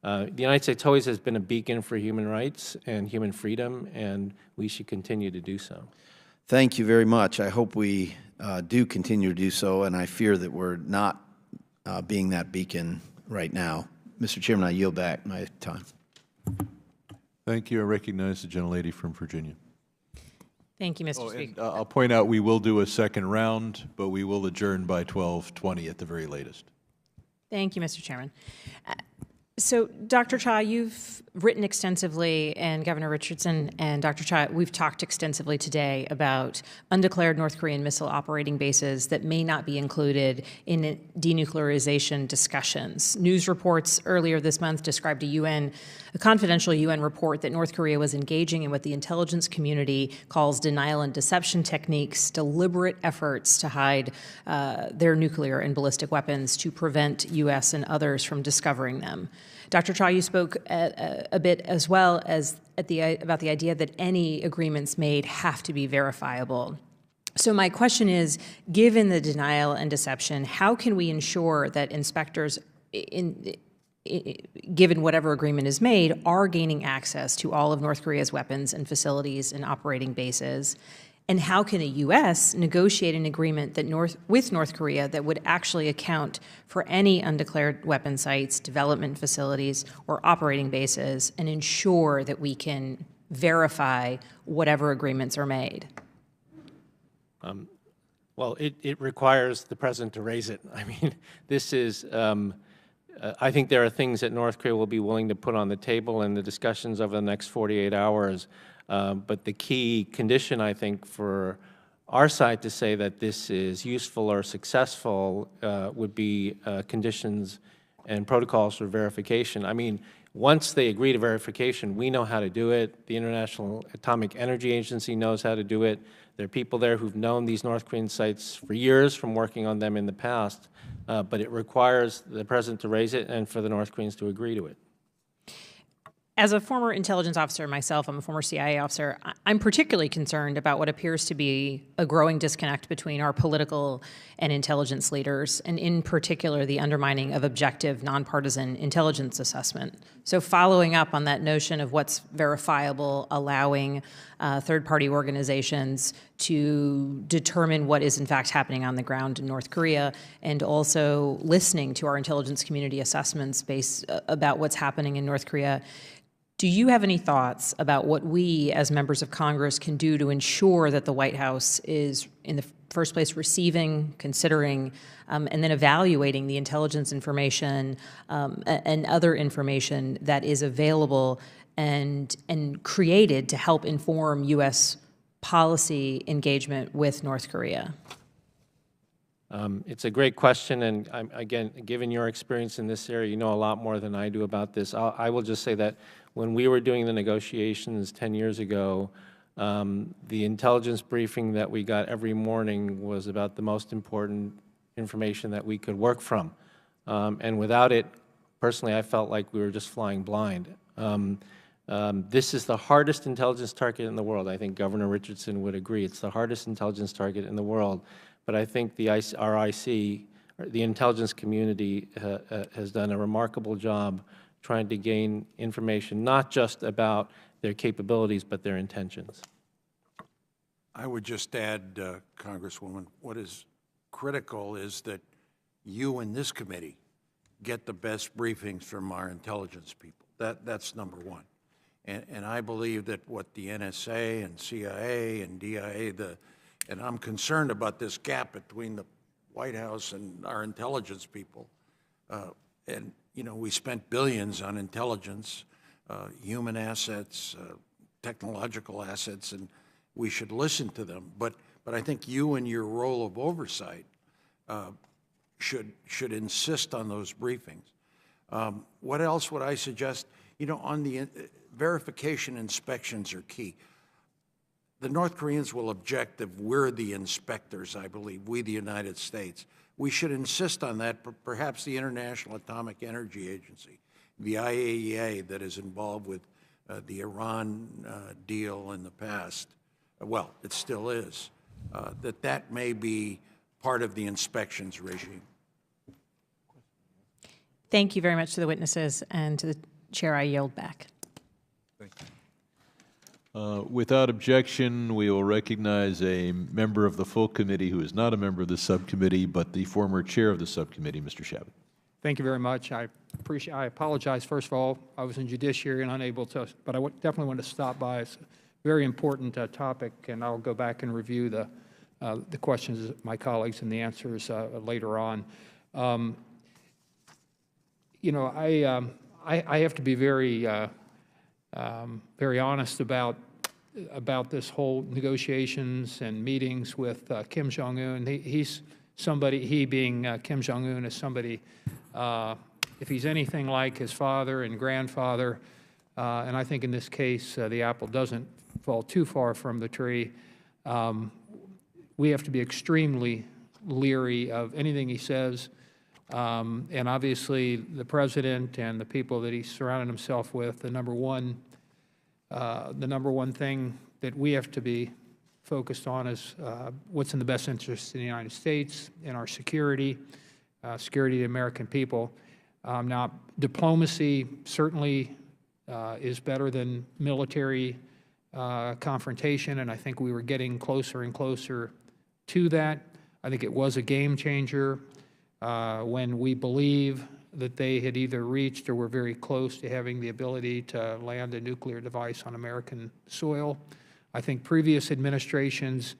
the United States always has been a beacon for human rights and human freedom, and we should continue to do so. Thank you very much. I hope we do continue to do so, and I fear that we're not being that beacon right now. Mr. Chairman, I yield back my time. Thank you. I recognize the gentlelady from Virginia. Thank you, Mr. Speaker. I'll point out we will do a second round, but we will adjourn by 12:20 at the very latest. Thank you, Mr. Chairman. So, Dr. Cha, you've written extensively, and Governor Richardson and Dr. Cha, we've talked extensively today about undeclared North Korean missile operating bases that may not be included in denuclearization discussions. News reports earlier this month described a confidential UN report that North Korea was engaging in what the intelligence community calls denial and deception techniques, deliberate efforts to hide their nuclear and ballistic weapons to prevent U.S. and others from discovering them. Dr. Cha, you spoke a bit as well as about the idea that any agreements made have to be verifiable. So my question is, given the denial and deception, how can we ensure that inspectors, given whatever agreement is made, are gaining access to all of North Korea's weapons and facilities and operating bases? And how can the U.S. negotiate an agreement with North Korea that would actually account for any undeclared weapon sites, development facilities, or operating bases, and ensure that we can verify whatever agreements are made? Well, it requires the president to raise it. I mean, this is, I think there are things that North Korea will be willing to put on the table in the discussions over the next 48 hours. But the key condition, I think, for our side to say that this is useful or successful would be conditions and protocols for verification. I mean, once they agree to verification, we know how to do it. The International Atomic Energy Agency knows how to do it. There are people there who've known these North Korean sites for years from working on them in the past, but it requires the President to raise it and for the North Koreans to agree to it. As a former intelligence officer myself, I'm a former CIA officer, I'm particularly concerned about what appears to be a growing disconnect between our political and intelligence leaders, and in particular, the undermining of objective, nonpartisan intelligence assessment. So following up on that notion of what's verifiable, allowing third-party organizations to determine what is in fact happening on the ground in North Korea, and also listening to our intelligence community assessments about what's happening in North Korea. Do you have any thoughts about what we as members of Congress can do to ensure that the White House is, in the first place, receiving, considering, and then evaluating the intelligence information and other information that is available and created to help inform U.S. policy engagement with North Korea? It's a great question, and again, given your experience in this area, you know a lot more than I do about this. I will just say that when we were doing the negotiations 10 years ago, the intelligence briefing that we got every morning was about the most important information that we could work from. And without it, personally, I felt like we were just flying blind. This is the hardest intelligence target in the world. I think Governor Richardson would agree. It's the hardest intelligence target in the world. But I think the RIC, the intelligence community, has done a remarkable job trying to gain information, not just about their capabilities, but their intentions. I would just add, Congresswoman, what is critical is that you and this committee get the best briefings from our intelligence people. That's number one. And I believe that what the NSA and CIA and DIA, and I'm concerned about this gap between the White House and our intelligence people. And, you know, we spent billions on intelligence, human assets, technological assets, and we should listen to them. But I think you in your role of oversight should insist on those briefings. What else would I suggest? You know, on the verification, inspections are key. The North Koreans will object if we're the inspectors, I believe, we the United States. We should insist on that, perhaps the International Atomic Energy Agency, the IAEA that is involved with the Iran deal in the past, well, it still is, that may be part of the inspections regime. Thank you very much to the witnesses, and to the Chair, I yield back. Thank you. Without objection, we will recognize a member of the full committee who is not a member of the subcommittee, but the former chair of the subcommittee, Mr. Shabbat. Thank you very much. I apologize, first of all. I was in judiciary and unable to, but I definitely want to stop by. It's a very important topic, and I'll go back and review the questions of my colleagues and the answers later on. You know, I have to be very honest about this whole negotiations and meetings with Kim Jong-un. He's somebody, he being Kim Jong-un, is somebody, if he's anything like his father and grandfather, and I think in this case the apple doesn't fall too far from the tree, we have to be extremely leery of anything he says. And obviously, the President and the people that he's surrounded himself with, the number one thing that we have to be focused on is what's in the best interest of the United States and our security, security of the American people. Now, diplomacy certainly is better than military confrontation, and I think we were getting closer and closer to that. I think it was a game changer. When we believe that they had either reached or were very close to having the ability to land a nuclear device on American soil. I think previous administrations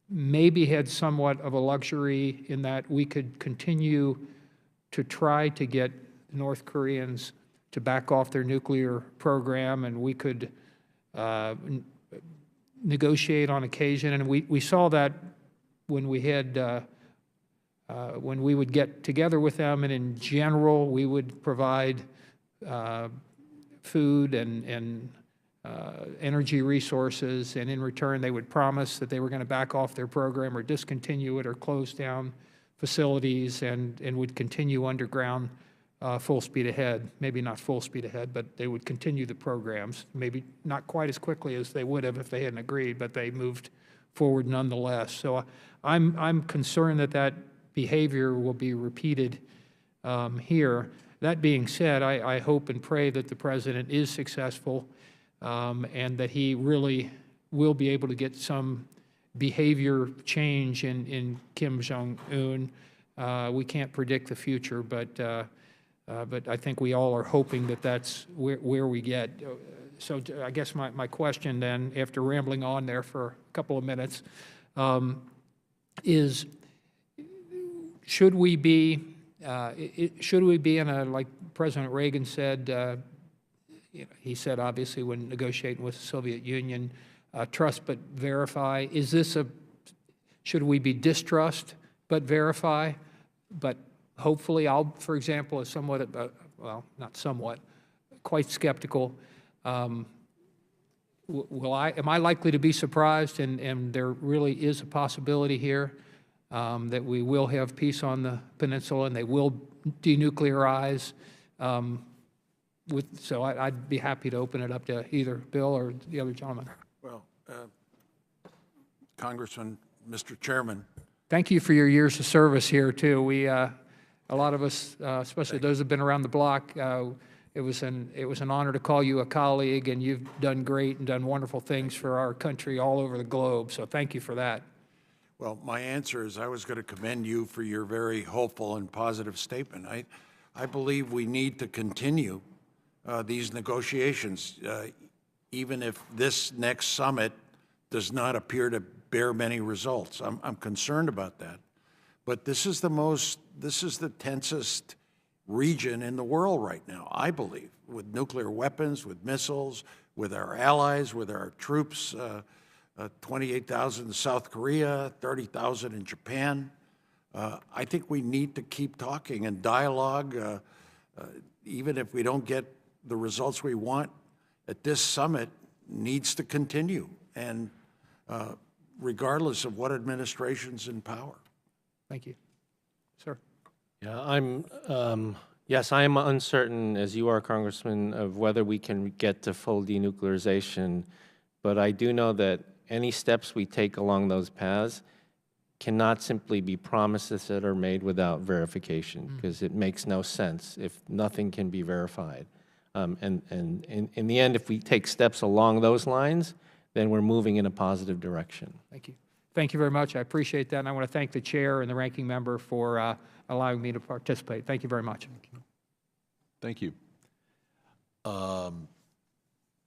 maybe had somewhat of a luxury in that we could continue to try to get North Koreans to back off their nuclear program, and we could negotiate on occasion, and we saw that when we had when we would get together with them, and in general, we would provide food and energy resources, and in return, they would promise that they were going to back off their program or discontinue it or close down facilities and would continue underground full speed ahead. Maybe not full speed ahead, but they would continue the programs, maybe not quite as quickly as they would have if they hadn't agreed, but they moved forward nonetheless. So I'm concerned that that behavior will be repeated here. That being said, I hope and pray that the President is successful and that he really will be able to get some behavior change in Kim Jong-un. We can't predict the future, but I think we all are hoping that that's where we get. So I guess my question then, after rambling on there for a couple of minutes, is should we be in a, like President Reagan said, he said obviously when negotiating with the Soviet Union, trust but verify. Is this should we be distrust but verify? But hopefully, for example, is somewhat, well, not somewhat, quite skeptical. Am I likely to be surprised, and there really is a possibility here that we will have peace on the peninsula and they will denuclearize? So I'd be happy to open it up to either Bill or the other gentleman. Well, Congressman, Mr. Chairman. Thank you for your years of service here, too. A lot of us, especially those who have been around the block, it was an honor to call you a colleague, and you've done great and done wonderful things for our country all over the globe. So thank you for that. Well, my answer is I was going to commend you for your very hopeful and positive statement. I believe we need to continue these negotiations, even if this next summit does not appear to bear many results. I'm concerned about that. But this is the tensest region in the world right now, I believe, with nuclear weapons, with missiles, with our allies, with our troops, 28,000 in South Korea, 30,000 in Japan. I think we need to keep talking and dialogue, even if we don't get the results we want at this summit, needs to continue, and regardless of what administration's in power. Thank you. Sir. Yeah, yes, I am uncertain, as you are, Congressman, of whether we can get to full denuclearization, but I do know that any steps we take along those paths cannot simply be promises that are made without verification, because it makes no sense if nothing can be verified. And in the end, if we take steps along those lines, then we're moving in a positive direction. Thank you. Thank you very much. I appreciate that, and I want to thank the chair and the ranking member for allowing me to participate. Thank you very much. Thank you.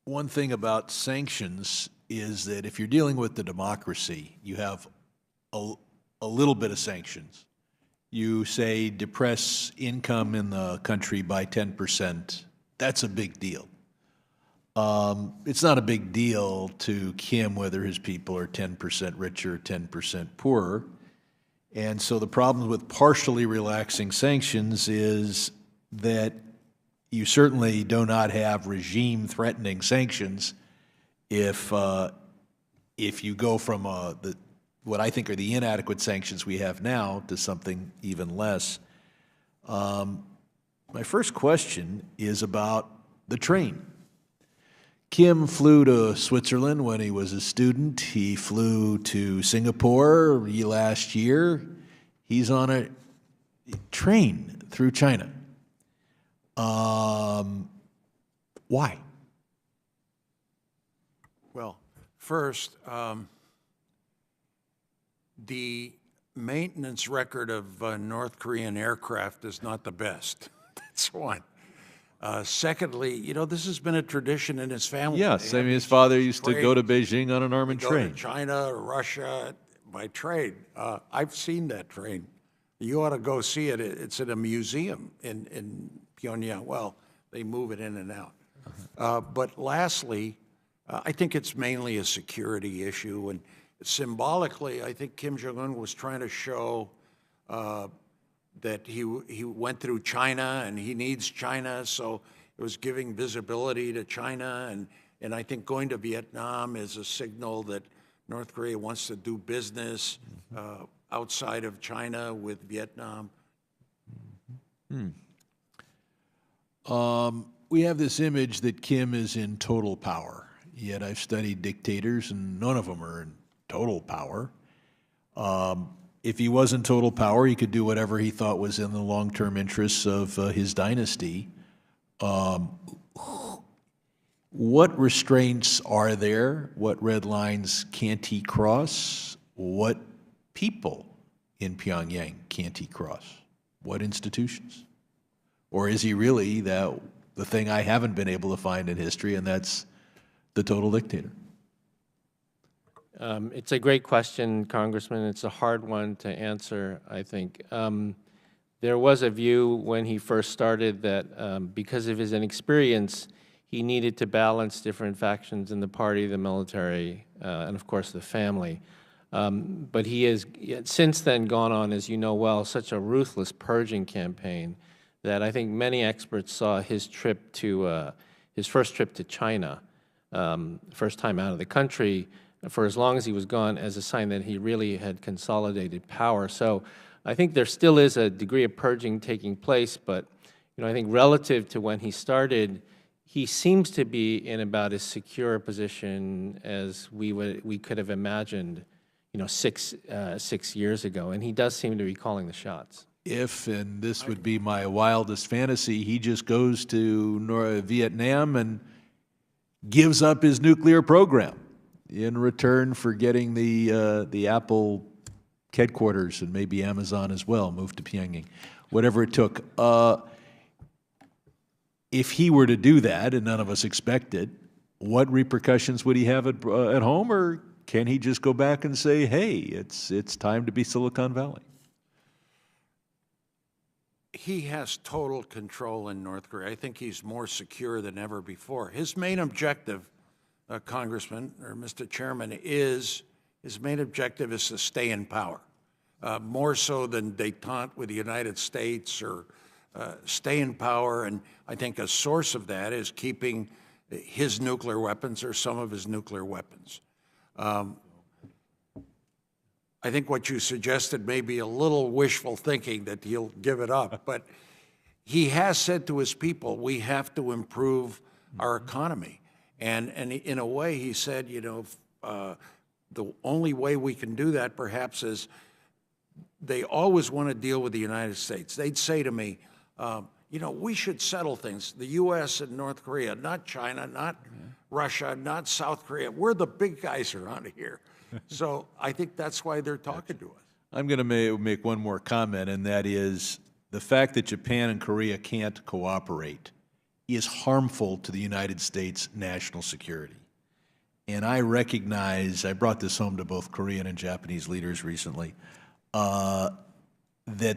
One thing about sanctions is that if you're dealing with the democracy, you have a little bit of sanctions. You say depress income in the country by 10%. That's a big deal. It's not a big deal to Kim whether his people are 10% richer or 10% poorer. And so the problem with partially relaxing sanctions is that you certainly do not have regime-threatening sanctions if you go from what I think are the inadequate sanctions we have now to something even less. My first question is about the train. Kim flew to Switzerland when he was a student. He flew to Singapore last year. He's on a train through China. Why? Well, first, the maintenance record of North Korean aircraft is not the best. That's one. Secondly, you know, this has been a tradition in his family. Yes, I mean, his father used to go to Beijing on an armored train. Go to China or Russia by train. I've seen that train. You ought to go see it. It's in a museum in Pyongyang. Well, they move it in and out. But lastly, I think it's mainly a security issue, and symbolically, I think Kim Jong-un was trying to show that he went through China and he needs China, so it was giving visibility to China, and I think going to Vietnam is a signal that North Korea wants to do business outside of China with Vietnam. We have this image that Kim is in total power, yet I've studied dictators and none of them are in total power. If he was in total power, he could do whatever he thought was in the long-term interests of his dynasty. What restraints are there? What red lines can't he cross? What people in Pyongyang can't he cross? What institutions? Or is he really the thing I haven't been able to find in history, and that's the total dictator? It's a great question, Congressman. It's a hard one to answer, I think. There was a view when he first started that because of his inexperience, he needed to balance different factions in the party, the military, and of course the family. But he has since then gone on, as you know well, such a ruthless purging campaign that I think many experts saw his trip to his first trip to China, first time out of the country, for as long as he was gone, as a sign that he really had consolidated power. So I think there still is a degree of purging taking place, but I think relative to when he started, he seems to be in about as secure a position as we could have imagined, 6 years ago, and he does seem to be calling the shots. If, and this would be my wildest fantasy, he just goes to Vietnam and gives up his nuclear program in return for getting the Apple headquarters and maybe Amazon as well, moved to Pyongyang, whatever it took. If he were to do that, and none of us expect it, what repercussions would he have at home, or can he just go back and say, hey, it's time to be Silicon Valley? He has total control in North Korea. I think he's more secure than ever before. His main objective, Congressman, or Mr. Chairman, his main objective is to stay in power, more so than détente with the United States or stay in power. And I think a source of that is keeping his nuclear weapons or some of his nuclear weapons. I think what you suggested may be a little wishful thinking that he'll give it up, but he has said to his people, we have to improve our economy. And in a way, he said, the only way we can do that perhaps is they always want to deal with the United States. They'd say to me, we should settle things, the U.S. and North Korea, not China, not Russia, not South Korea. We're the big guys around here. So I think that's why they're talking to us. I'm going to make one more comment, and that is the fact that Japan and Korea can't cooperate is harmful to the United States' national security. And I recognize, I brought this home to both Korean and Japanese leaders recently, that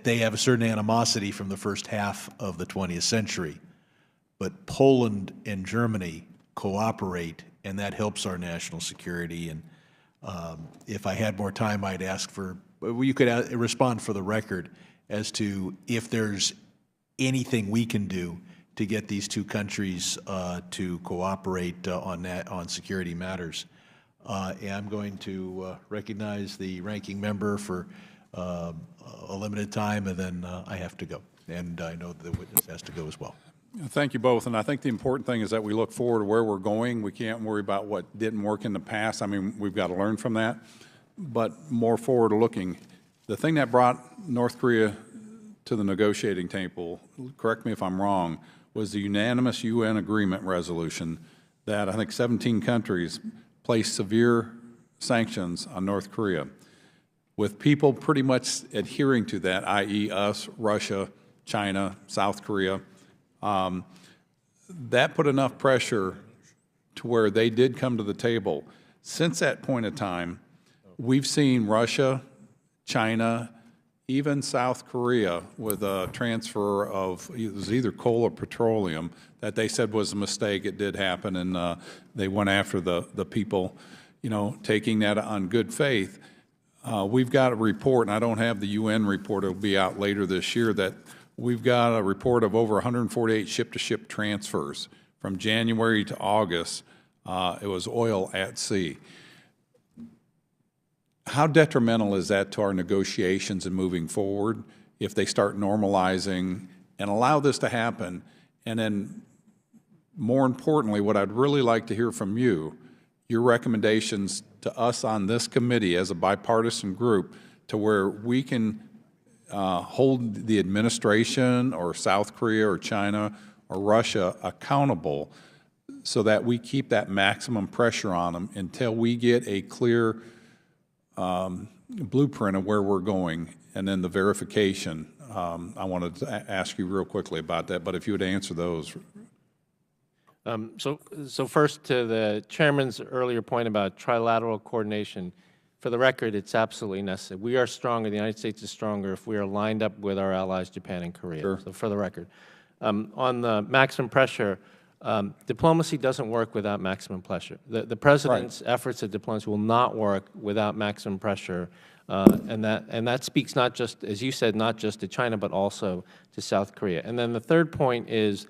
they have a certain animosity from the first half of the 20th century. But Poland and Germany cooperate, and that helps our national security. And if I had more time, I'd ask for, you could respond for the record as to if there's anything we can do to get these two countries to cooperate on security matters. And I'm going to recognize the ranking member for a limited time, and then I have to go. And I know the witness has to go as well. Thank you both. And I think the important thing is that we look forward to where we're going. We can't worry about what didn't work in the past. I mean, we've got to learn from that. But more forward looking, the thing that brought North Korea to the negotiating table, correct me if I'm wrong, was the unanimous UN agreement resolution that I think 17 countries placed severe sanctions on North Korea, with people pretty much adhering to that, i.e. us, Russia, China, South Korea. That put enough pressure to where they did come to the table. Since that point in time, we've seen Russia, China, even South Korea with a transfer of, it was either coal or petroleum, that they said was a mistake. It did happen, and they went after the people, you know, taking that on good faith. We've got a report, and I don't have the UN report, it'll be out later this year, that we've got a report of over 148 ship-to-ship transfers. From January to August, it was oil at sea. How detrimental is that to our negotiations and moving forward if they start normalizing and allow this to happen? And then, more importantly, what I'd really like to hear from you, your recommendations to us on this committee as a bipartisan group to where we can hold the administration or South Korea or China or Russia accountable so that we keep that maximum pressure on them until we get a clear blueprint of where we're going, and then the verification. I wanted to ask you real quickly about that, but if you would answer those. So first, to the chairman's earlier point about trilateral coordination, for the record, it's absolutely necessary. We are stronger, the United States is stronger if we are lined up with our allies, Japan and Korea. Sure. So for the record. On the maximum pressure, diplomacy doesn't work without maximum pressure. The President's efforts at diplomacy will not work without maximum pressure, and that speaks not just, as you said, not just to China, but also to South Korea. And then the third point is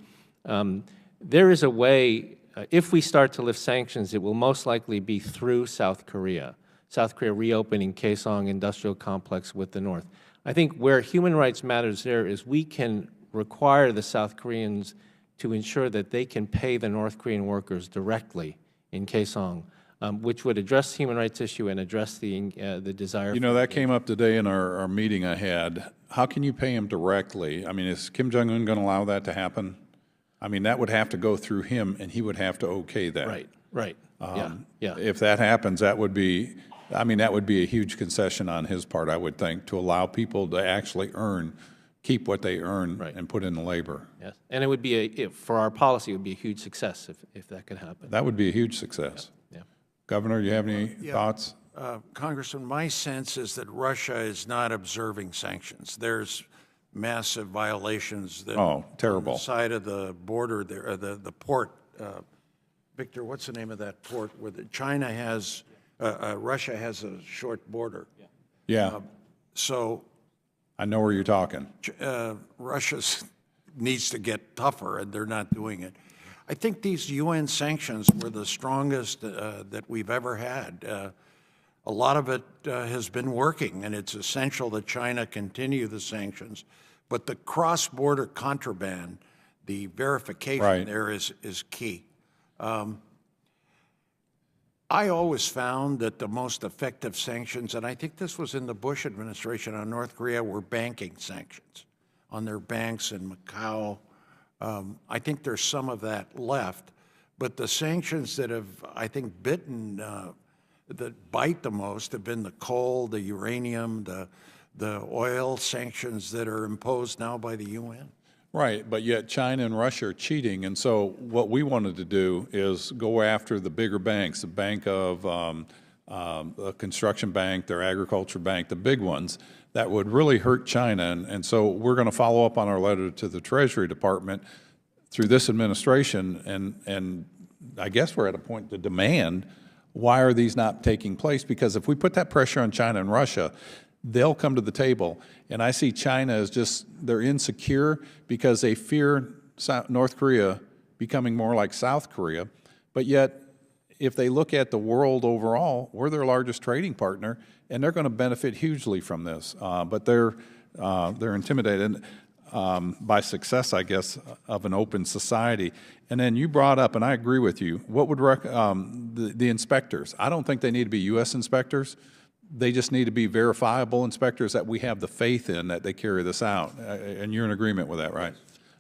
there is a way, if we start to lift sanctions, it will most likely be through South Korea. South Korea reopening Kaesong Industrial Complex with the North. I think where human rights matters there is we can require the South Koreans to ensure that they can pay the North Korean workers directly in Kaesong, which would address the human rights issue and address the desire. You know, that came up today in our meeting I had. How can you pay him directly? I mean, is Kim Jong-un going to allow that to happen? I mean, that would have to go through him, and he would have to okay that. Right. Yeah. If that happens, that would be, I mean, that would be a huge concession on his part, I would think, to allow people to actually keep what they earn and put in the labor. Yes, and it would be for our policy, it would be a huge success if that could happen. That would be a huge success. Yeah. Governor, do you have any thoughts? Congressman, my sense is that Russia is not observing sanctions. There's massive violations that terrible. on the side of the border there, the port. Victor, what's the name of that port where China has, Russia has a short border? Yeah. So I know where you're talking. Russia needs to get tougher, and they're not doing it. I think these UN sanctions were the strongest that we've ever had. A lot of it has been working, and it's essential that China continue the sanctions. But the cross-border contraband, the verification there is key. I always found that the most effective sanctions, and I think this was in the Bush administration on North Korea, were banking sanctions on their banks in Macau. I think there's some of that left. But the sanctions that have, I think, that bite the most have been the coal, the uranium, the oil sanctions that are imposed now by the UN. Right, but yet China and Russia are cheating, and so what we wanted to do is go after the bigger banks, the bank of the construction bank, their agriculture bank, the big ones, that would really hurt China, and so we're going to follow up on our letter to the Treasury Department through this administration, and I guess we're at a point to demand, why are these not taking place? Because if we put that pressure on China and Russia, they'll come to the table. And I see China as just, they're insecure because they fear North Korea becoming more like South Korea. But yet, if they look at the world overall, we're their largest trading partner, and they're going to benefit hugely from this. But they're intimidated by success, I guess, of an open society. And then you brought up, and I agree with you, what would the inspectors? I don't think they need to be U.S. inspectors. They just need to be verifiable inspectors that we have the faith in that they carry this out. And you're in agreement with that, right?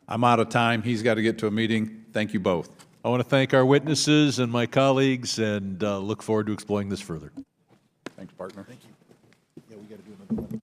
I'm out of time. He's got to get to a meeting. Thank you both. I want to thank our witnesses and my colleagues, and look forward to exploring this further. Thanks, partner. Thank you. Yeah, we got to do another one.